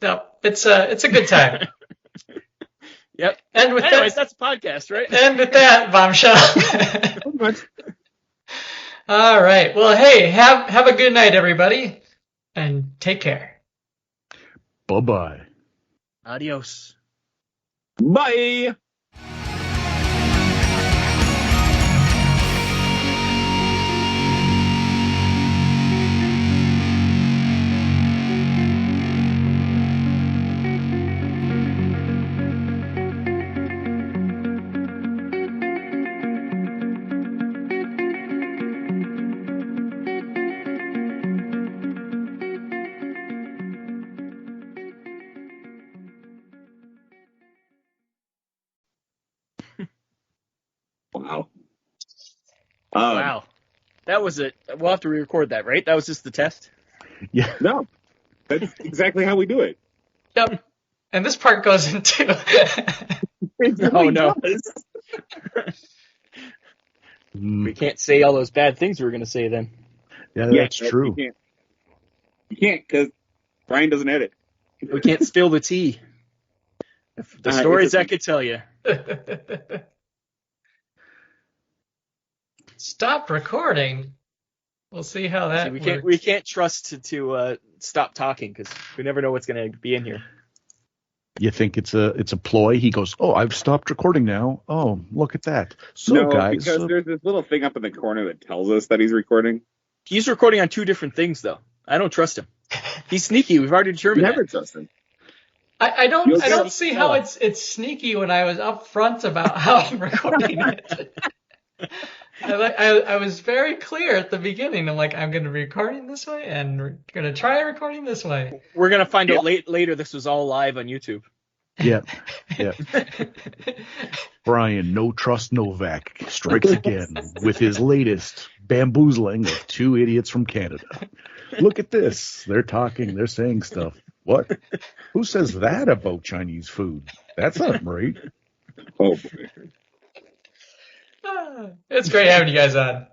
No, it's a good time. Yep. And with anyways, that's a podcast, right? And with that bombshell. All right. Well, hey, have a good night, everybody, and take care. Bye-bye. Adios. Bye. Wow. Wow. That was it. We'll have to re-record that, right? That was just the test? Yeah. No. That's exactly how we do it. Yep. And this part goes into... Oh, no. We can't say all those bad things we were going to say then. Yeah, that's true. You can't because Brian doesn't edit. We can't spill the tea. The stories I could tell you. Stop recording. We'll see how that works. We can't trust to stop talking because we never know what's going to be in here. You think it's a ploy? He goes, "Oh, I've stopped recording now. Oh, look at that." So, no, guys, because there's this little thing up in the corner that tells us that he's recording. He's recording on two different things, though. I don't trust him. He's sneaky. We've already determined Never that. trust him. I don't see how it's sneaky when I was upfront about how I'm recording it. I was very clear at the beginning. I'm like, I'm going to be recording this way, and we're going to try recording this way. We're going to find out later this was all live on YouTube. Yep. Bryan, no trust Novak, strikes again with his latest bamboozling of two idiots from Canada. Look at this. They're talking. They're saying stuff. What? Who says that about Chinese food? That's not right. Oh, boy. It's great having you guys on.